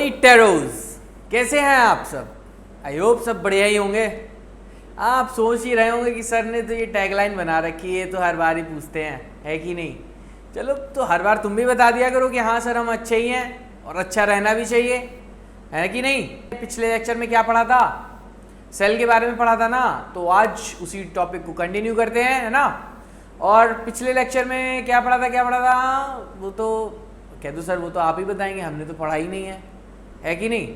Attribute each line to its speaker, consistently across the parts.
Speaker 1: बोनीटेरोज, कैसे हैं आप सब? आई होप सब बढ़िया ही होंगे। आप सोच ही रहे होंगे कि सर ने तो ये टैगलाइन बना रखी है तो हर बार ही पूछते हैं, है कि नहीं? चलो तो हर बार तुम भी बता दिया करो कि हाँ सर हम अच्छे ही हैं और अच्छा रहना भी चाहिए, है कि नहीं? पिछले लेक्चर में क्या पढ़ा था? सेल के बारे में पढ़ा था ना, तो आज उसी टॉपिक को कंटिन्यू करते हैं, है ना? और पिछले लेक्चर में क्या पढ़ा था? वो तो कह दो सर, वो तो आप ही बताएंगे, हमने तो पढ़ा ही नहीं है कि नहीं?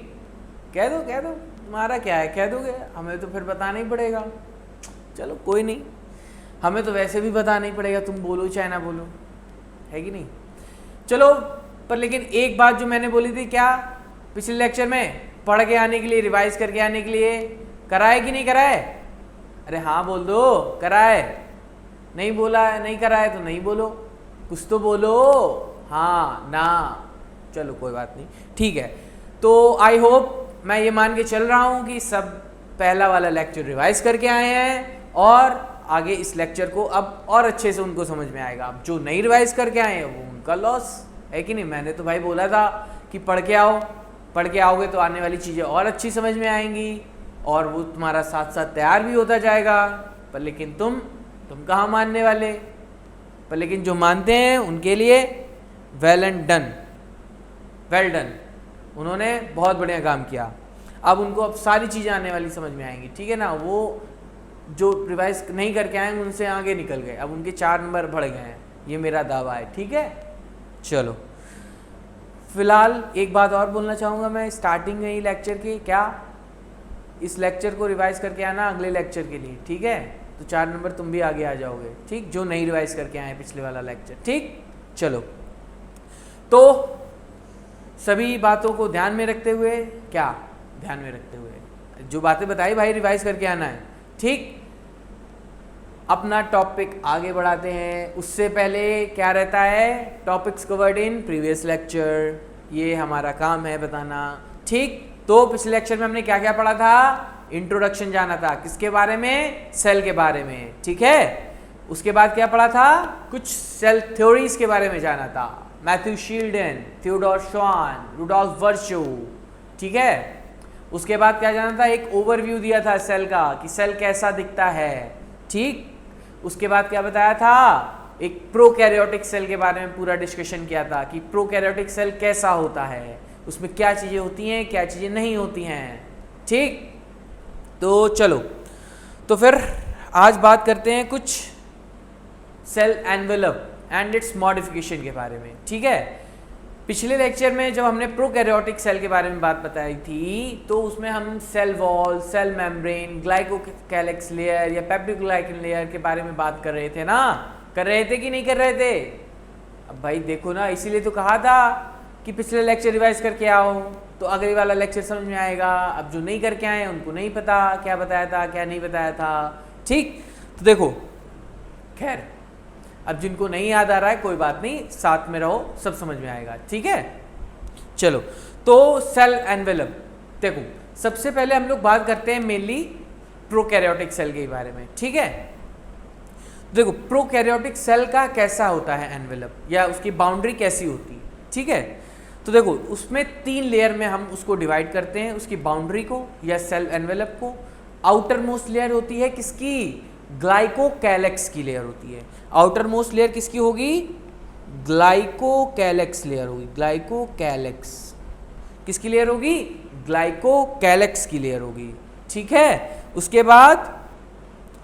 Speaker 1: कह दो तुम्हारा क्या है, कह दोगे, हमें तो फिर बताना ही पड़ेगा। चलो कोई नहीं, हमें तो वैसे भी बताना ही पड़ेगा, तुम बोलो चाहे ना बोलो, है कि नहीं? चलो, पर लेकिन एक बात जो मैंने बोली थी, क्या पिछले लेक्चर में पढ़ के आने के लिए, रिवाइज करके आने के लिए कराए कि नहीं कराए? अरे हाँ बोल दो, कराए। नहीं बोला है, नहीं कराए तो नहीं बोलो, कुछ तो बोलो, हाँ ना। चलो कोई बात नहीं, ठीक है। तो आई होप, मैं ये मान के चल रहा हूँ कि सब पहला वाला लेक्चर रिवाइज करके आए हैं और आगे इस लेक्चर को अब और अच्छे से उनको समझ में आएगा। अब जो नहीं रिवाइज करके आए हैं वो उनका लॉस, है कि नहीं? मैंने तो भाई बोला था कि पढ़ के आओ, पढ़ के आओगे तो आने वाली चीज़ें और अच्छी समझ में आएंगी और वो तुम्हारा साथ साथ तैयार भी होता जाएगा। पर लेकिन तुम कहाँ मानने वाले? पर लेकिन जो मानते हैं उनके लिए well and done, well done, उन्होंने बहुत बढ़िया काम किया। अब उनको अब सारी चीज़ें आने वाली समझ में आएंगी, ठीक है ना? वो जो रिवाइज नहीं करके आएंगे उनसे आगे निकल गए, अब उनके 4 नंबर बढ़ गए हैं, ये मेरा दावा है, ठीक है? चलो, फिलहाल एक बात और बोलना चाहूँगा मैं स्टार्टिंग में ही लेक्चर की, क्या इस लेक्चर को रिवाइज करके आना अगले लेक्चर के लिए, ठीक है? तो 4 नंबर तुम भी आगे आ जाओगे, ठीक? जो नहीं रिवाइज करके आए पिछले वाला लेक्चर, ठीक? चलो, तो सभी बातों को ध्यान में रखते हुए, क्या ध्यान में रखते हुए जो बातें बताई भाई रिवाइज करके आना है, ठीक? अपना टॉपिक आगे बढ़ाते हैं। उससे पहले क्या रहता है? Topics covered in previous lecture, ये हमारा काम है बताना, ठीक? तो पिछले लेक्चर में हमने क्या क्या पढ़ा था? इंट्रोडक्शन जाना था, किसके बारे में? सेल के बारे में, ठीक है? उसके बाद क्या पढ़ा था? कुछ सेल थ्योरीज के बारे में जाना था, मैथ्यू शील्डन, थियोडोर श्वान, रुडोल्फ वर्शो, ठीक है? उसके बाद क्या जाना था? एक ओवरव्यू दिया था सेल का कि सेल कैसा दिखता है, ठीक? उसके बाद क्या बताया था? एक प्रोकैरियोटिक सेल के बारे में पूरा डिस्कशन किया था कि प्रोकैरियोटिक सेल कैसा होता है, उसमें क्या चीज़ें होती हैं, क्या चीज़ें नहीं होती हैं, ठीक? तो चलो, तो फिर आज बात करते हैं कुछ cell envelope and its modification के बारे में, ठीक है? पिछले लेक्चर में जब हमने प्रोकैरियोटिक सेल के बारे में बात बताई थी तो उसमें हम cell wall, cell membrane, glycocalyx layer या पेप्टिडोग्लाइकन लेयर के बारे में बात कर रहे थे ना? कर रहे थे कि नहीं कर रहे थे? अब भाई देखो ना, इसीलिए तो कहा था कि पिछले लेक्चर रिवाइज करके आओ तो अगले वाला लेक्चर समझ में आएगा। अब जो नहीं करके आए उनको नहीं पता क्या बताया था, क्या नहीं बताया था, ठीक? तो देखो, खैर अब जिनको नहीं याद आ रहा है कोई बात नहीं, साथ में रहो, सब समझ में आएगा, ठीक है? चलो, तो सेल एनवेलप, देखो सबसे पहले हम लोग बात करते हैं मेनली प्रोकैरियोटिक सेल के बारे में, ठीक है? देखो प्रोकैरियोटिक सेल का कैसा होता है एनवेलप, या उसकी बाउंड्री कैसी होती है, ठीक है? तो देखो उसमें 3 लेयर में हम उसको डिवाइड करते हैं, उसकी बाउंड्री को या सेल एनवेलप को। आउटर मोस्ट लेयर होती है किसकी? ग्लाइकोकैलिक्स की लेयर होती है। आउटर मोस्ट लेयर किसकी होगी? ग्लाइकोकैलिक्स लेयर होगी। ग्लाइकोकैलिक्स किसकी लेयर होगी? ग्लाइकोकैलिक्स की लेयर होगी, ठीक है? उसके बाद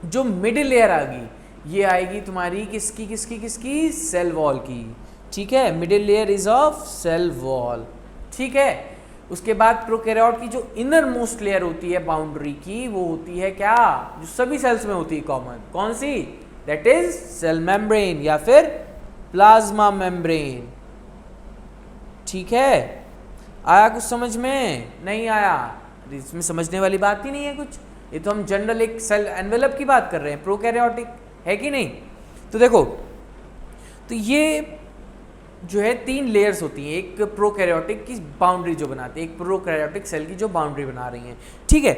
Speaker 1: जो मिडिल लेयर आएगी ये आएगी तुम्हारी किसकी? सेल वॉल की, ठीक है? Middle layer is of cell wall, ठीक है? उसके बाद प्रोकैरियोट की जो इनर मोस्ट लेयर होती है बाउंड्री की, वो होती है क्या? जो सभी सेल्स में होती है कॉमन, कौन सी? दैट इज सेल मेम्ब्रेन या फिर प्लाज्मा मेम्ब्रेन, ठीक है? आया कुछ समझ में? नहीं आया? इसमें समझने वाली बात ही नहीं है कुछ, ये तो हम जनरल एक सेल एनवेलप की बात कर रहे हैं, प्रोकैरियोटिक, है कि नहीं? तो देखो, तो ये जो है 3 लेयर्स होती हैं, एक प्रोकैरियोटिक की बाउंड्री जो बनाती है, एक प्रोकैरियोटिक सेल की जो बाउंड्री बना रही हैं, ठीक है?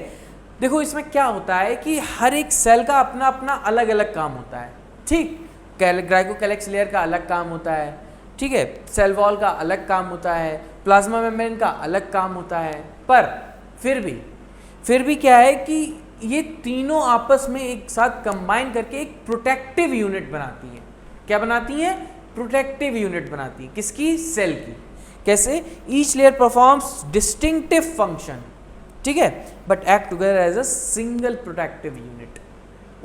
Speaker 1: देखो इसमें क्या होता है कि हर एक सेल का अपना अपना अलग अलग काम होता है, ठीक? ग्लाइकोकैलिक्स लेयर का अलग काम होता है, ठीक है, सेल वॉल का अलग काम होता है, प्लाज्मा मेम्ब्रेन का अलग काम होता है, पर फिर भी क्या है कि ये तीनों आपस में एक साथ कंबाइन करके एक प्रोटेक्टिव यूनिट बनाती हैं। क्या बनाती हैं? प्रोटेक्टिव यूनिट बनाती है। किसकी? सेल की। कैसे? Each layer performs distinctive function, ठीक है, but act together as a single protective unit.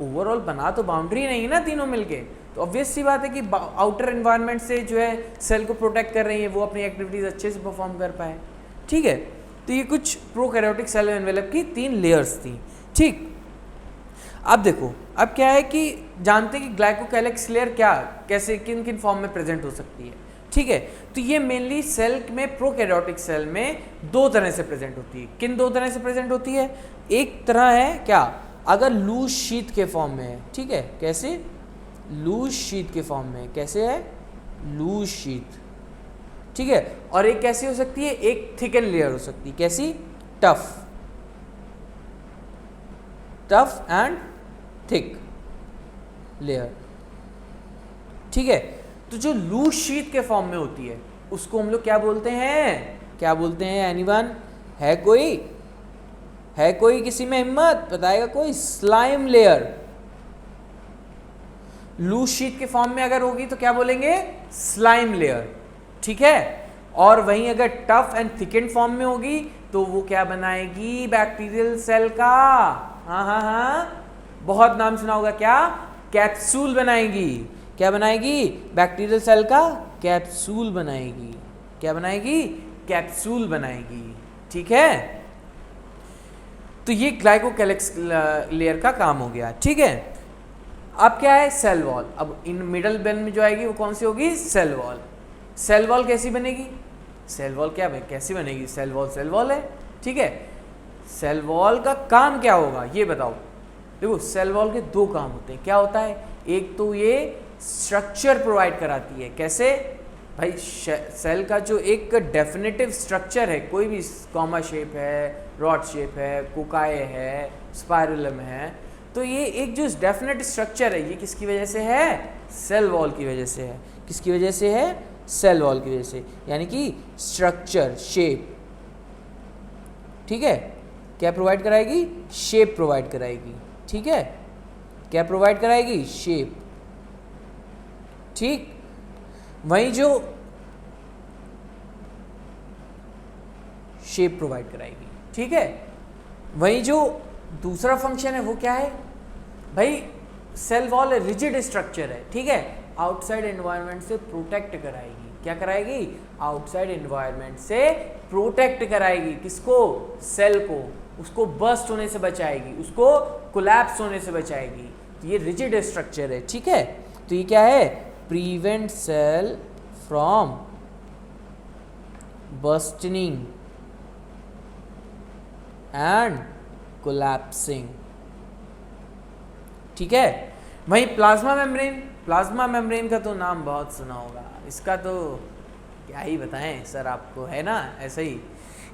Speaker 1: Overall बना तो बाउंड्री नहीं है ना तीनों मिलके, तो ऑब्वियस सी बात है कि आउटर एनवायरनमेंट से जो है सेल को प्रोटेक्ट कर रही है, वो अपनी एक्टिविटीज अच्छे से परफॉर्म कर पाए। ठीक है, तो ये कुछ प्रोकैरियोटिक सेल एनवेलप की 3 लेयर्स थी। ठीक, अब देखो, अब क्या है कि जानते हैं कि ग्लाइकोकैलिक्स लेयर क्या, कैसे, किन किन फॉर्म में प्रेजेंट हो सकती है। ठीक है, तो ये मेनली सेल में, प्रोकैरियोटिक सेल में 2 तरह से प्रेजेंट होती है। किन 2 तरह से प्रेजेंट होती है? एक तरह है क्या, अगर लूज शीट के फॉर्म में है, ठीक है, कैसे? लूज शीट के फॉर्म में। कैसे है? लूज शीट, ठीक है। और एक कैसी हो सकती है? एक थिकन लेयर हो सकती है। कैसी? टफ एंड थिक लेयर, ठीक है। तो जो लूज शीट के फॉर्म में होती है उसको हम लोग क्या बोलते हैं? क्या बोलते हैं? एनीवन? है कोई किसी में हिम्मत बताएगा कोई? Slime layer. लूज शीट के फॉर्म में अगर होगी तो क्या बोलेंगे? स्लाइम लेयर, ठीक है। और वहीं अगर टफ एंड थिकेंड फॉर्म में होगी तो वो क्या बनाएगी? बैक्टीरियल सेल का, हाँ, बहुत नाम सुना होगा, क्या? कैप्सूल बनाएगी। क्या बनाएगी? बैक्टीरियल सेल का कैप्सूल बनाएगी। क्या बनाएगी? कैप्सूल बनाएगी, ठीक है। तो ये ग्लाइकोकैलिक्स लेयर का काम हो गया, ठीक है। अब क्या है? Cell wall. अब इन मिडल बेन में जो आएगी वो कौन सी होगी? Cell wall. सेल वॉल कैसी बनेगी? सेल वॉल क्या है, कैसी बनेगी? सेल वॉल है, ठीक है। सेल वॉल का काम क्या होगा ये बताओ। देखो, सेल वॉल के 2 काम होते हैं। क्या होता है? एक तो ये स्ट्रक्चर प्रोवाइड कराती है। कैसे भाई? सेल का जो एक डेफिनेटिव स्ट्रक्चर है, कोई भी कॉमा शेप है, रॉड शेप है, कोकाए है, स्पाइरलम है, तो ये एक जो डेफिनेट स्ट्रक्चर है ये किसकी वजह से है? सेल वॉल की वजह से है। किसकी वजह से है? सेल वॉल की वजह से, यानी कि स्ट्रक्चर, शेप, ठीक है। क्या प्रोवाइड कराएगी? शेप प्रोवाइड कराएगी, ठीक है। क्या प्रोवाइड कराएगी? शेप, ठीक। वहीं जो शेप प्रोवाइड कराएगी, ठीक है। वहीं जो दूसरा फंक्शन है वो क्या है भाई? सेल वॉल रिजिड स्ट्रक्चर है, ठीक है। आउटसाइड एनवायरनमेंट से प्रोटेक्ट कराएगी। क्या कराएगी? आउटसाइड एनवायरनमेंट से प्रोटेक्ट कराएगी। किसको? सेल को। उसको बर्स्ट होने से बचाएगी, उसको कोलैप्स होने से बचाएगी। तो ये रिजिड स्ट्रक्चर है, ठीक है। तो ये क्या है? Prevent cell from bursting and collapsing, ठीक है। वहीं प्लाज्मा मेम्ब्रेन का तो नाम बहुत सुना होगा, इसका तो क्या ही बताएं सर आपको, है ना। ऐसे ही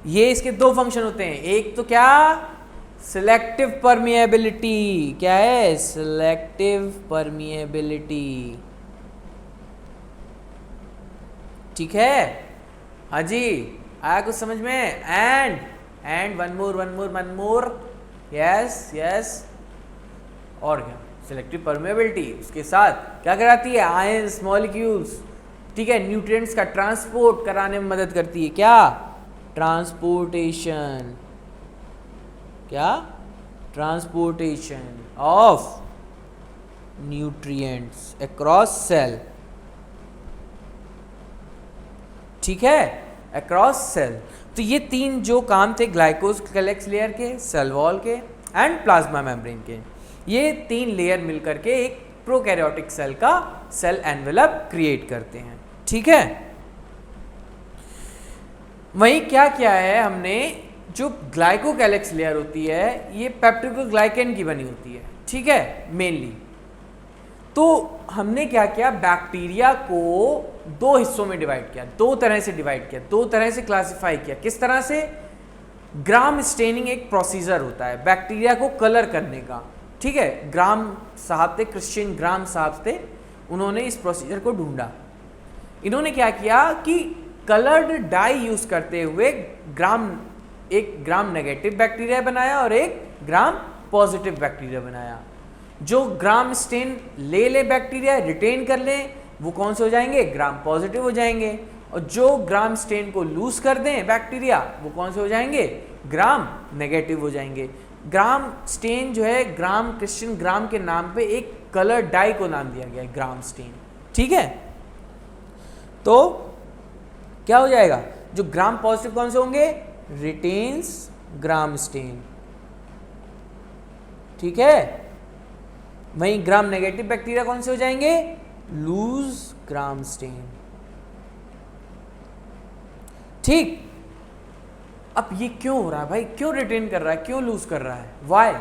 Speaker 1: ये इसके 2 फंक्शन होते हैं। एक तो क्या? Selective permeability. क्या है? सिलेक्टिव परमिएबिलिटी, ठीक है। हाँ जी, आया कुछ समझ में? And one more, yes. और क्या? सिलेक्टिव परमेबिलिटी उसके साथ क्या कराती है? आयंस मॉलिक्यूल्स, ठीक है, न्यूट्रिएंट्स का ट्रांसपोर्ट कराने में मदद करती है। क्या? ट्रांसपोर्टेशन। क्या? Transportation of nutrients across cell, ठीक है, अक्रॉस सेल। तो ये 3 जो काम थे ग्लाइकोकैलिक्स लेयर के, सेल वॉल के एंड प्लाज्मा मेम्ब्रेन के, ये 3 लेयर मिलकर के एक प्रोकैरियोटिक सेल का सेल एनवेलप क्रिएट करते हैं, ठीक है। वहीं क्या किया है हमने? जो ग्लाइकोकैलिक्स लेयर होती है ये पेप्टिडोग्लाइकेन की बनी होती है, ठीक है, मेनली। तो हमने क्या किया? बैक्टीरिया को 2 हिस्सों में डिवाइड किया, 2 तरह से डिवाइड किया, 2 तरह से क्लासिफाई किया। किस तरह से? ग्राम स्टेनिंग एक प्रोसीजर होता है बैक्टीरिया को कलर करने का, ठीक है। ग्राम साहब थे, क्रिश्चियन ग्राम साहब थे, उन्होंने इस प्रोसीजर को ढूंढा। इन्होंने क्या किया कि कलर्ड डाई यूज करते हुए एक ग्राम नेगेटिव बैक्टीरिया बनाया और एक ग्राम पॉजिटिव बैक्टीरिया बनाया। जो ग्राम स्टेन ले बैक्टीरिया रिटेन कर ले वो कौन से हो जाएंगे, ग्राम पॉजिटिव हो जाएंगे, और जो ग्राम स्टेन को लूज कर दें बैक्टीरिया वो कौन से हो जाएंगे, ग्राम नेगेटिव हो जाएंगे। ग्राम स्टेन जो है ग्राम क्रिश्चियन ग्राम के नाम पे एक कलर डाई को नाम दिया गया है, ग्राम स्टेन। ठीक है, तो क्या हो जाएगा, जो ग्राम पॉजिटिव कौन से होंगे, रिटेन्स ग्राम स्टेन। ठीक है, वहीं ग्राम नेगेटिव बैक्टीरिया कौन से हो जाएंगे, लूज ग्राम स्टेन। ठीक, अब ये क्यों हो रहा है भाई, क्यों रिटेन कर रहा है, क्यों लूज कर रहा है, वाई?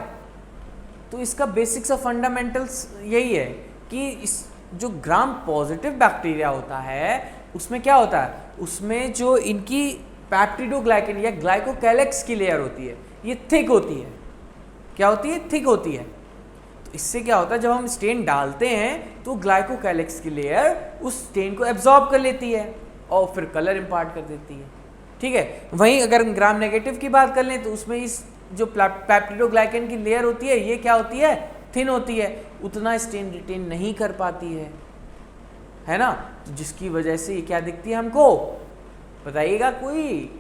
Speaker 1: तो इसका बेसिक्स ऑफ फंडामेंटल्स यही है कि इस जो ग्राम पॉजिटिव बैक्टीरिया होता है उसमें क्या होता है, उसमें जो इनकी पेप्टिडोग्लाइकेन या ग्लाइकोकैलेक्स की लेयर होती है ये थिक होती है। क्या होती है, थिक होती है। तो इससे क्या होता है, जब हम स्टेन डालते हैं तो ग्लाइकोकैलेक्स की लेयर उस स्टेन को एब्जॉर्ब कर लेती है और फिर कलर इंपार्ट कर देती है। ठीक है, वहीं अगर हम ग्राम नेगेटिव की बात कर लें तो उसमें इस जो पेप्टिडोग्लाइकेन की लेयर होती है ये क्या होती है, थिन होती है, उतना स्टेन रिटेन नहीं कर पाती है ना। तो जिसकी वजह से ये क्या दिखती है हमको, बताइएगा कोई,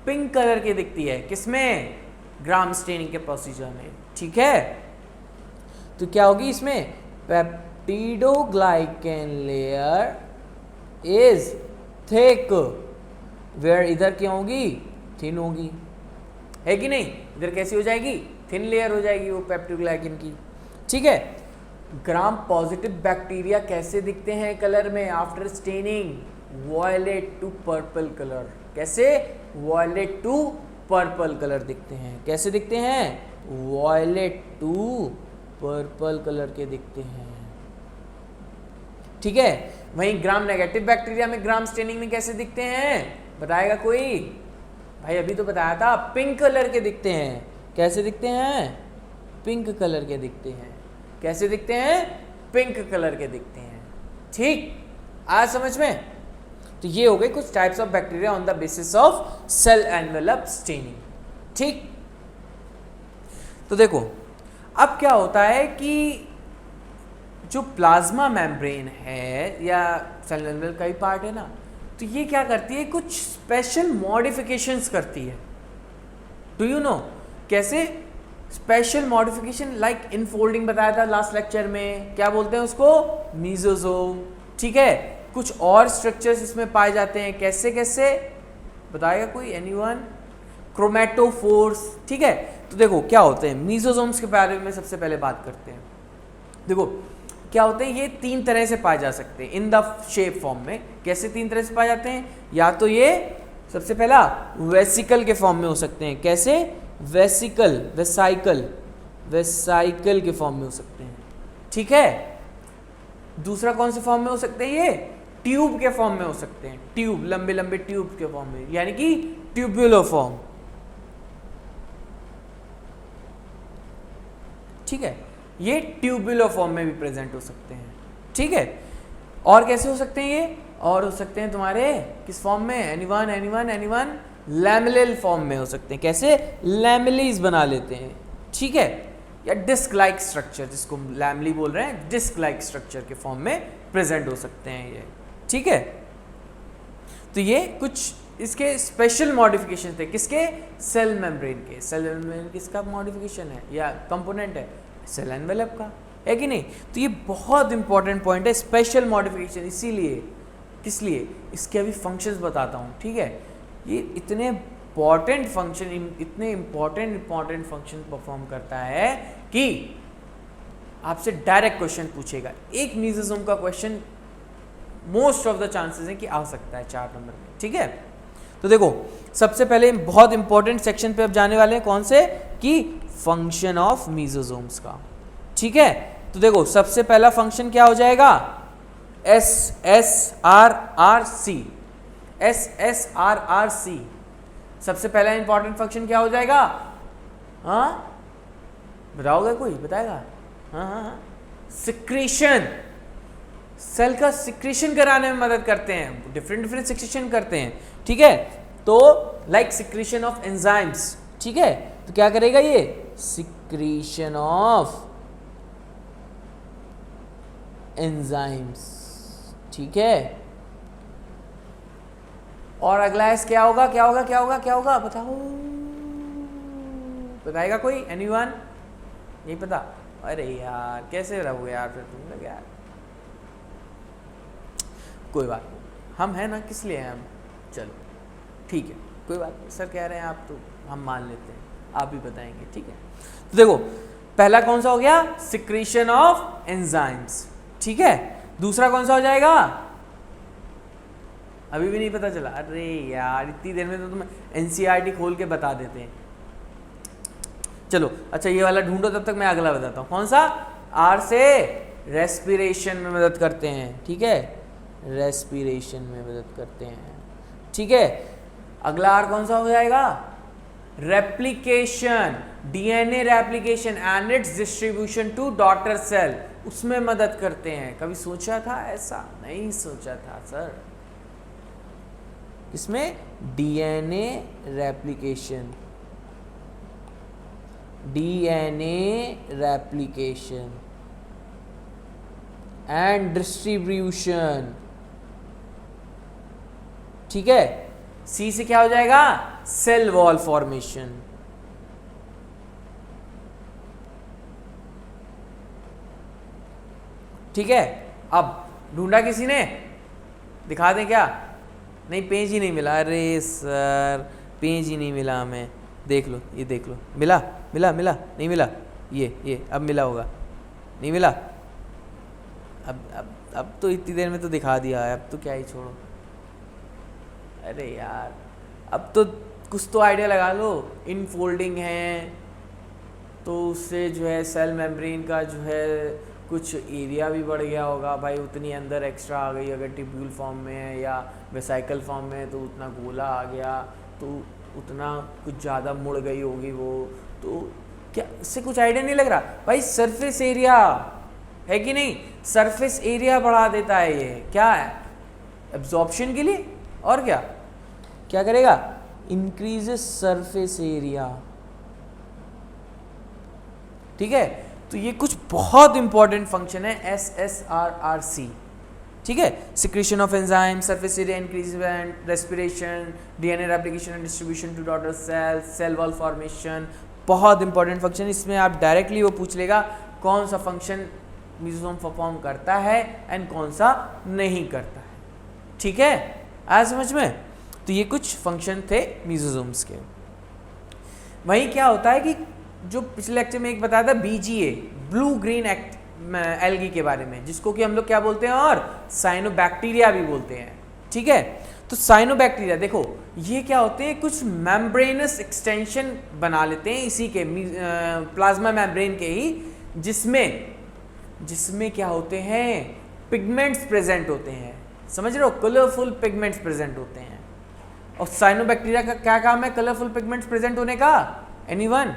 Speaker 1: पिंक कलर की दिखती है, किसमें, ग्राम स्टेनिंग के प्रोसीजर में। ठीक है, तो क्या होगी इसमें, peptidoglycan layer is thick, where इधर क्या होगी, थिन होगी, है कि नहीं, इधर कैसी हो जाएगी, थिन लेयर हो जाएगी वो पेप्टिडोग्लाइकेन की। ठीक है, ग्राम पॉजिटिव बैक्टीरिया कैसे दिखते हैं कलर में after staining, violet to purple colour. कैसे, वॉयलेट टू पर्पल कलर दिखते हैं। कैसे दिखते हैं, वॉयलेट टू पर्पल कलर के दिखते हैं। ठीक है, वहीं ग्राम नेगेटिव बैक्टीरिया में ग्राम स्टेनिंग में कैसे दिखते हैं, बताएगा कोई, भाई अभी तो बताया था, पिंक कलर के दिखते हैं। कैसे दिखते हैं, पिंक कलर के दिखते हैं। कैसे दिखते हैं, पिंक कलर के दिखते हैं। ठीक, आज समझ में। तो ये हो गए कुछ types of bacteria on the basis of cell envelope staining. ठीक, तो देखो अब क्या होता है कि जो प्लाज्मा मेम्ब्रेन है या सेल एनवेलप का ही पार्ट है ना, तो ये क्या करती है, कुछ स्पेशल मॉडिफिकेशंस करती है। डू यू नो कैसे, स्पेशल मॉडिफिकेशन लाइक इनफोल्डिंग बताया था लास्ट लेक्चर में, क्या बोलते हैं उसको, मीजोजोम। ठीक है, कुछ और स्ट्रक्चर्स इसमें पाए जाते हैं, कैसे कैसे बताएगा कोई, एनीवन, क्रोमेटोफोर्स। ठीक है, तो देखो क्या होते हैं मीजोजोम्स के बारे में सबसे पहले बात करते हैं। देखो क्या होते हैं, ये तीन तरह से पाए जा सकते हैं इन द शेप फॉर्म में। कैसे तीन तरह से पाए जाते हैं, या तो ये सबसे पहला वेसिकल के फॉर्म में हो सकते हैं। कैसे, वेसिकल, वेसाइकल के फॉर्म में हो सकते हैं। ठीक है, दूसरा कौन से फॉर्म में हो सकते हैं, ये ट्यूब के फॉर्म में हो सकते हैं, ट्यूब, लंबे लंबे ट्यूब के फॉर्म में, यानी कि ट्यूब्युलर फॉर्म। ठीक है, ये ट्यूब्युलर फॉर्म में भी प्रेजेंट हो सकते हैं। ठीक है, और कैसे हो सकते हैं ये, और हो सकते हैं तुम्हारे किस फॉर्म में, एनीवन, लैमेलिल फॉर्म में हो सकते हैं। कैसे, लैमेलीज बना लेते हैं। ठीक है, या डिस्क लाइक स्ट्रक्चर, जिसको लैमली बोल रहे हैं, डिस्क लाइक स्ट्रक्चर के फॉर्म में प्रेजेंट हो सकते हैं ये। ठीक है, तो ये कुछ इसके स्पेशल मॉडिफिकेशन थे, किसके, सेल मेम्ब्रेन के। सेल मेम्ब्रेन किसका मॉडिफिकेशन है या कंपोनेंट है, सेल एनवेलप का, है कि नहीं। तो ये बहुत इंपॉर्टेंट पॉइंट है, स्पेशल मॉडिफिकेशन। इसीलिए, किस लिए, इसके अभी फंक्शंस बताता हूँ। ठीक है, ये इतने इंपॉर्टेंट फंक्शन, इतने इंपॉर्टेंट फंक्शन परफॉर्म करता है कि आपसे डायरेक्ट क्वेश्चन पूछेगा। एक मीजोजोम का question most of the chances है कि आ सकता है 4 नंबर में। ठीक है, तो देखो सबसे पहले बहुत इंपॉर्टेंट सेक्शन पे अब जाने वाले हैं, कौन से, कि फंक्शन ऑफ मीजोजोम्स का। ठीक है, तो देखो सबसे पहला फंक्शन क्या हो जाएगा, SSRRC। SSRRC सबसे पहला इंपॉर्टेंट फंक्शन क्या हो जाएगा, हाँ बताओगे कोई, बताएगा, हाँ, सिक्रीशन। सेल का सिक्रीशन कराने में मदद करते हैं, डिफरेंट सिक्रीशन करते हैं, ठीक है। तो लाइक सिक्रीशन ऑफ एंजाइम्स, ठीक है, तो क्या करेगा ये, सिक्रीशन ऑफ एंजाइम्स, ठीक है। और अगला एस क्या होगा, क्या होगा, क्या होगा, क्या होगा, बताओ, बताएगा कोई, एनीवन, नहीं पता, अरे यार कैसे रहोगे यार फिर तुम लोग यार, कोई बात नहीं, हम हैं ना, किस लिए हैं हम, चलो ठीक है, कोई बात नहीं, सर कह रहे हैं आप तो हम मान लेते हैं, आप भी बताएंगे, ठीक है। तो देखो पहला कौन सा हो गया, सिक्रीशन ऑफ एंजाइम्स, ठीक है। दूसरा कौन सा हो जाएगा, अभी भी नहीं पता चला, अरे यार इतनी देर में तो तुम एनसीईआरटी खोल के बता देते हैं। चलो अच्छा ये वाला ढूंढो, तब तक मैं अगला बताता हूँ, कौन सा, आर से रेस्पिरेशन में मदद करते हैं, ठीक है, रेस्पिरेशन में मदद करते हैं, ठीक है। अगला आर कौन सा हो जाएगा, replication, DNA replication and its distribution to daughter cell, उसमें मदद करते हैं। कभी सोचा था ऐसा, नहीं सोचा था सर, इसमें DNA replication, DNA replication and distribution, ठीक है। सी से क्या हो जाएगा, सेल वॉल फॉर्मेशन, ठीक है। अब ढूंढा किसी ने, दिखा दें क्या, नहीं पेज ही नहीं मिला, अरे सर पेज ही नहीं मिला हमें, देख लो ये देख लो, मिला मिला मिला, नहीं मिला, ये अब मिला होगा, नहीं मिला, अब तो इतनी देर में तो दिखा दिया है, अब तो क्या ही छोड़ो, अरे यार अब तो कुछ तो आइडिया लगा लो, इनफोल्डिंग है तो उससे जो है सेल मेम्ब्रेन का जो है कुछ एरिया भी बढ़ गया होगा भाई, उतनी अंदर एक्स्ट्रा आ गई, अगर ट्यूब्यूल फॉर्म में है या वेसाइकल फॉर्म में है तो उतना गोला आ गया, तो उतना कुछ ज़्यादा मुड़ गई होगी वो, तो क्या इससे कुछ आइडिया नहीं लग रहा भाई, सरफेस एरिया है कि नहीं, सरफेस एरिया बढ़ा देता है ये, क्या है, एब्जॉर्प्शन के लिए, और क्या क्या करेगा, इंक्रीजेस सरफेस एरिया, ठीक है। तो ये कुछ बहुत इंपॉर्टेंट फंक्शन है SSRRC, ठीक है, secretion of enzyme, surface area increase and respiration, DNA replication and distribution to daughter cell, cell wall formation, बहुत इंपॉर्टेंट फंक्शन। इसमें आप डायरेक्टली वो पूछ लेगा कौन सा फंक्शन मेसोसोम परफॉर्म करता है एंड कौन सा नहीं करता है, ठीक है, आया समझ में। तो ये कुछ फंक्शन थे मेसोसोम्स के। वहीं क्या होता है कि जो पिछले लेक्चर में एक बताया था BGA, ब्लू ग्रीन एल्गी के बारे में, जिसको कि हम लोग क्या बोलते हैं, और साइनोबैक्टीरिया भी बोलते हैं, ठीक है। तो साइनोबैक्टीरिया देखो ये क्या होते हैं, कुछ मेम्ब्रेनस एक्सटेंशन बना लेते हैं इसी के प्लाज्मा मेम्ब्रेन के ही, जिसमें क्या होते हैं, पिगमेंट्स प्रेजेंट होते हैं, समझ रहे हो, कलरफुल पिगमेंट्स प्रेजेंट होते हैं। और साइनोबैक्टीरिया का क्या काम है कलरफुल पिगमेंट्स प्रेजेंट होने का, एनीवन,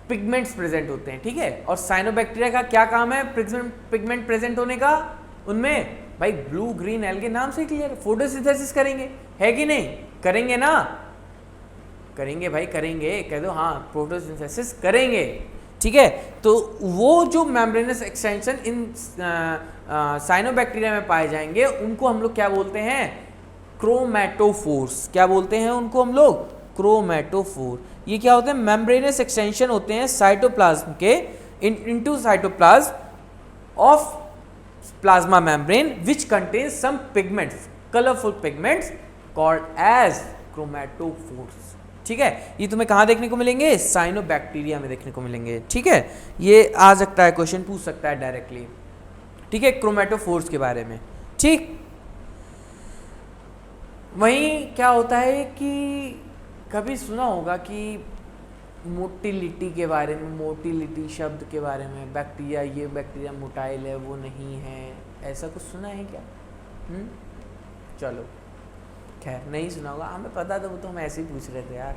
Speaker 1: पिगमेंट्स प्रेजेंट होते हैं, ठीक है। और साइनोबैक्टीरिया का क्या काम है पिगमेंट प्रेजेंट होने का, उनमें भाई ब्लू ग्रीन एल्गे नाम से क्लियर, फोटोसिंथेसिस करेंगे, है कि नहीं, करेंगे ना, करेंगे भाई, करेंगे, कह दो हाँ, फोटोसिंथेसिस करेंगे, ठीक है। तो वो जो मेम्ब्रेनस एक्सटेंशन इन साइनोबैक्टीरिया में पाए जाएंगे उनको हम लोग क्या बोलते हैं, क्रोमैटोफोर्स, क्या बोलते हैं उनको हम लोग, क्रोमैटोफोर। ये क्या होते हैं, मेम्ब्रेनस एक्सटेंशन होते हैं साइटोप्लाज्म के into cytoplasm of plasma membrane which contains some pigments, colourful pigments called as chromatophores, ठीक है। ये तुम्हें कहाँ देखने को मिलेंगे, साइनोबैक्टीरिया में देखने को मिलेंगे, ठीक है। ये आ सकता है, क्वेश्चन पूछ सकता है डायरेक्टली, ठीक है, क्रोमैटोफोर्स के बारे में, ठीक। वहीं क्या होता है कि कभी सुना होगा कि मोटिलिटी के बारे में, मोटिलिटी शब्द के बारे में, बैक्टीरिया, ये बैक्टीरिया मोटाइल है वो नहीं है, ऐसा कुछ सुना है क्या, चलो खैर नहीं सुना होगा, हमें पता था, वो तो हम ऐसे ही पूछ रहे थे यार,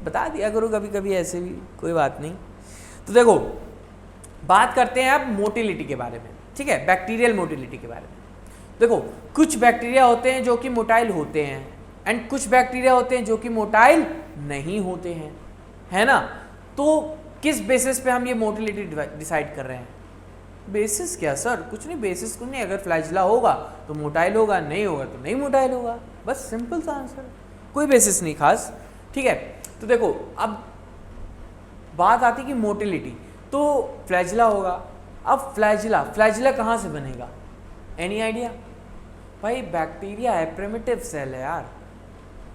Speaker 1: बता दिया करो कभी कभी ऐसे भी, कोई बात नहीं। तो देखो बात करते हैं अब मोटिलिटी के बारे में, ठीक है, बैक्टीरियल मोटिलिटी के बारे में। देखो कुछ बैक्टीरिया होते हैं जो कि मोटाइल होते हैं एंड कुछ बैक्टीरिया होते हैं जो कि मोटाइल नहीं होते हैं, है ना। तो किस बेसिस पे हम ये मोटिलिटी डिसाइड कर रहे हैं? बेसिस क्या सर? कुछ नहीं, बेसिस कुछ नहीं, अगर फ्लैजिला होगा तो मोटाइल होगा, नहीं होगा तो नहीं मोटाइल होगा, बस सिंपल सा आंसर, कोई बेसिस नहीं खास, ठीक है। तो देखो अब बात आती कि मोटिलिटी, तो फ्लैजिला होगा। अब फ्लैजिला कहाँ से बनेगा? Any idea? भाई बैक्टीरिया है, प्रिमिटिव सेल है यार,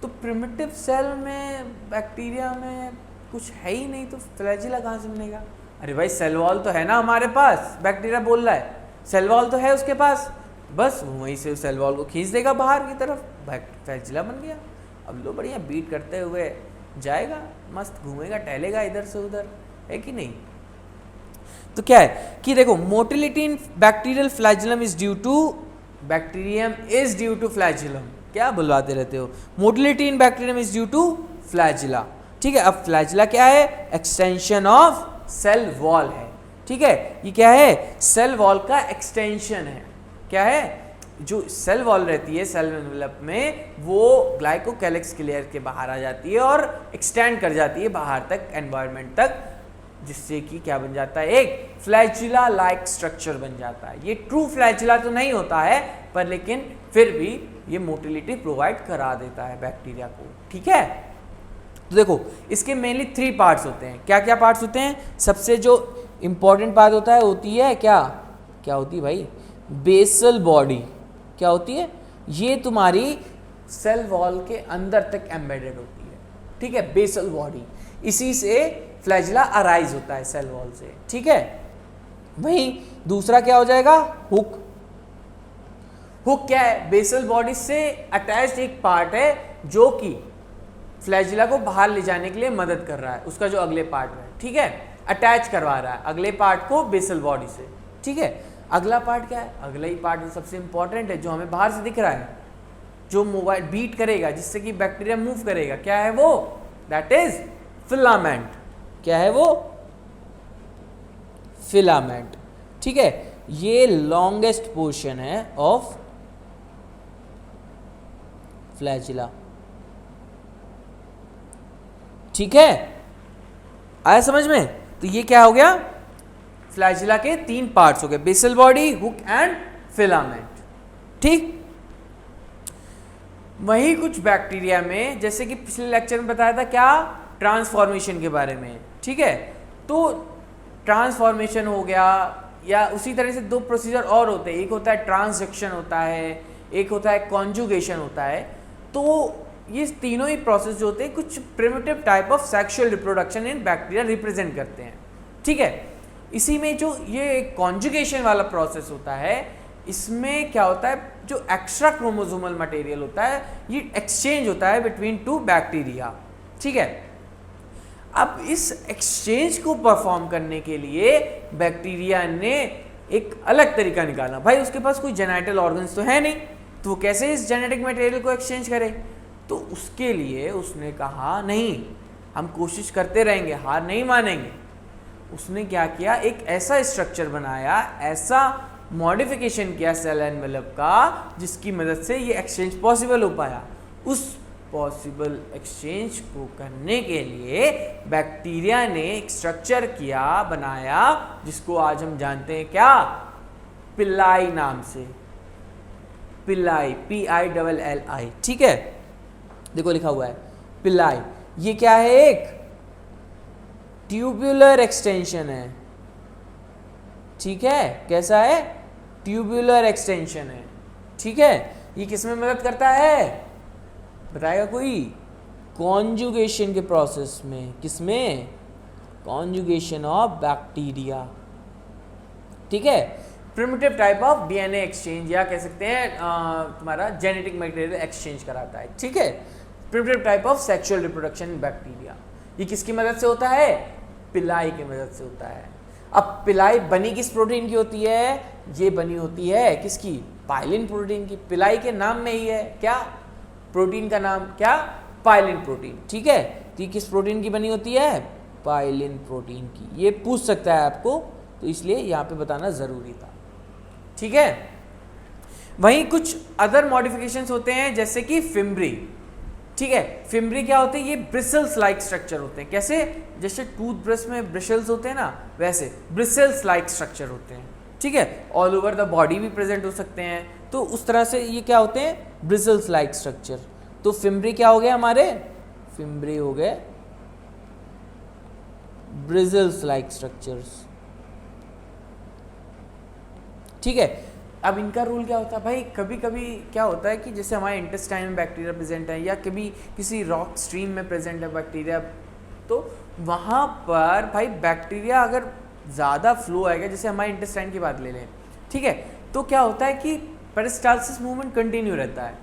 Speaker 1: तो प्रिमिटिव सेल में बैक्टीरिया में कुछ है ही नहीं, तो फ्लैजिला कहाँ से बनेगा? अरे भाई सेल वॉल तो है ना हमारे पास, बैक्टीरिया बोल रहा है सेल वॉल तो है उसके पास, बस वहीं से सेल वॉल को खींच देगा बाहर की तरफ, फ्लैजिला बन गया। अब लो बढ़िया बीट करते हुए जाएगा, मस्त घूमेगा टहलेगा इधर से उधर, है कि नहीं। तो क्या है कि देखो motility in bacterial flagellum is due to, bacterium is due to flagellum, क्या बुलवाते रहते हो, motility in bacterium is due to flagella, ठीक है। अब फ्लैजिला क्या है? एक्सटेंशन ऑफ सेल वॉल है, ठीक है, ये क्या है? सेल वॉल का एक्सटेंशन है। क्या है? जो सेल वॉल रहती है सेल एनवेलप में, वो ग्लाइकोकैलिक्स क्लियर के बाहर आ जाती है और एक्सटेंड कर जाती है बाहर तक, एनवायरनमेंट तक, जिससे कि क्या बन जाता है? एक फ्लैजिला लाइक स्ट्रक्चर बन जाता है। ये ट्रू फ्लैजिला तो नहीं होता है, पर लेकिन फिर भी ये मोटिलिटी प्रोवाइड करा देता है बैक्टीरिया को, ठीक है। तो देखो इसके मेनली 3 पार्ट्स होते हैं। क्या क्या पार्ट्स होते हैं? सबसे जो इंपॉर्टेंट पार्ट होता है होती है क्या होती है भाई? Basal body. क्या होती है? ये तुम्हारी सेल वॉल के अंदर तक एम्बेडेड होती है, ठीक है, बेसल बॉडी। इसी से फ्लैजिला अराइज होता है सेल वॉल से, ठीक है। वहीं दूसरा क्या हो जाएगा? हुक। हुक क्या है? बेसल बॉडी से अटैच्ड एक पार्ट है जो कि फ्लैजिला को बाहर ले जाने के लिए मदद कर रहा है, उसका जो अगले पार्ट है, ठीक है, अटैच करवा रहा है अगले पार्ट को बेसल बॉडी से, ठीक है। अगला पार्ट क्या है? अगला ही पार्ट सबसे इंपॉर्टेंट है, जो हमें बाहर से दिख रहा है, जो मोबाइल बीट करेगा जिससे कि बैक्टीरिया मूव करेगा, क्या है वो? That is filament. क्या है वो? फिलामेंट, ठीक है। ये लॉन्गेस्ट पोर्शन है ऑफ फ्लैजिला, ठीक है, आया समझ में। तो ये क्या हो गया? फ्लैजिला के 3 पार्ट्स हो गए, basal body, hook and filament, ठीक। वही कुछ बैक्टीरिया में, जैसे कि पिछले लेक्चर में बताया था क्या, ट्रांसफॉर्मेशन के बारे में, ठीक है। तो ट्रांसफॉर्मेशन हो गया, या उसी तरह से 2 प्रोसीजर और होते हैं, एक होता है ट्रांसडक्शन होता है, एक होता है कॉन्जुगेशन होता है। तो ये तीनों ही प्रोसेस जो होते हैं कुछ primitive type of sexual reproduction in bacteria represent करते हैं, ठीक है। इसी में जो ये कॉन्जुगेशन वाला प्रोसेस होता है, इसमें क्या होता है, जो एक्स्ट्रा क्रोमोसोमल मटेरियल होता है ये एक्सचेंज होता है बिटवीन 2 बैक्टीरिया, ठीक है। अब इस एक्सचेंज को परफॉर्म करने के लिए बैक्टीरिया ने एक अलग तरीका निकाला। भाई उसके पास कोई जेनेटिकल ऑर्गन्स तो है नहीं, तो वो कैसे इस जेनेटिक मटेरियल को एक्सचेंज करे? तो उसके लिए उसने कहा नहीं, हम कोशिश करते रहेंगे, हार नहीं मानेंगे। उसने क्या किया? एक ऐसा स्ट्रक्चर बनाया, ऐसा मॉडिफिकेशन किया सेल एनवेलप का, जिसकी मदद से ये एक्सचेंज पॉसिबल हो पाया। उस पॉसिबल एक्सचेंज को करने के लिए बैक्टीरिया ने एक स्ट्रक्चर किया, बनाया, जिसको आज हम जानते हैं क्या? पिलाई नाम से, पिलाई, PILLI, ठीक है। देखो लिखा हुआ है पिलाई। ये क्या है? एक ट्यूबुलर एक्सटेंशन है, ठीक है। कैसा है? ट्यूबुलर एक्सटेंशन है, ठीक है। ये किसमें मदद करता है? बताएगा कोई? कॉन्जुगेशन के प्रोसेस में। किसमें? कॉन्जुगेशन ऑफ बैक्टीरिया, ठीक है। Primitive type of DNA exchange, या कह सकते हैं तुम्हारा जेनेटिक मटेरियल एक्सचेंज कराता है, ठीक है। Primitive type of sexual reproduction in bacteria, ये किसकी मदद से होता है? पिलाई की मदद से होता है। अब पिलाई बनी किस प्रोटीन की होती है? ये बनी होती है किसकी? पाइलिन प्रोटीन की। पिलाई के नाम में ही है क्या? प्रोटीन का नाम क्या? पाइलिन प्रोटीन, ठीक है। तो ये किस प्रोटीन की बनी होती है? पाइलिन प्रोटीन की। ये पूछ सकता है आपको, तो इसलिए यहाँ पे बताना ज़रूरी था। ठीक है, वहीं कुछ अदर मॉडिफिकेशंस होते हैं जैसे कि फिम्ब्री। ठीक है, फिम्ब्री क्या होते हैं? ये ब्रिसल्स लाइक स्ट्रक्चर होते हैं। कैसे? जैसे टूथब्रश में ब्रिसल्स होते हैं ना, वैसे ब्रिसल्स लाइक स्ट्रक्चर होते हैं। ठीक है, ऑल ओवर द बॉडी भी प्रेजेंट हो सकते हैं, तो उस तरह से ये क्या होते हैं? Bristles like structure. तो फिम्ब्री क्या हो गया हमारे? फिम्ब्री हो गए ब्रिसल्स लाइक स्ट्रक्चर्स। ठीक है, अब इनका रोल क्या होता है भाई? कभी कभी क्या होता है कि जैसे हमारे इंटेस्टाइन में बैक्टीरिया प्रेजेंट है, या कभी किसी रॉक स्ट्रीम में प्रेजेंट है बैक्टीरिया, तो वहाँ पर भाई बैक्टीरिया अगर ज़्यादा फ्लो आएगा, जैसे हमारे इंटेस्टाइन की बात ले लें, ठीक है, तो क्या होता है कि पेरिस्टाल्सिस मूवमेंट कंटिन्यू रहता है।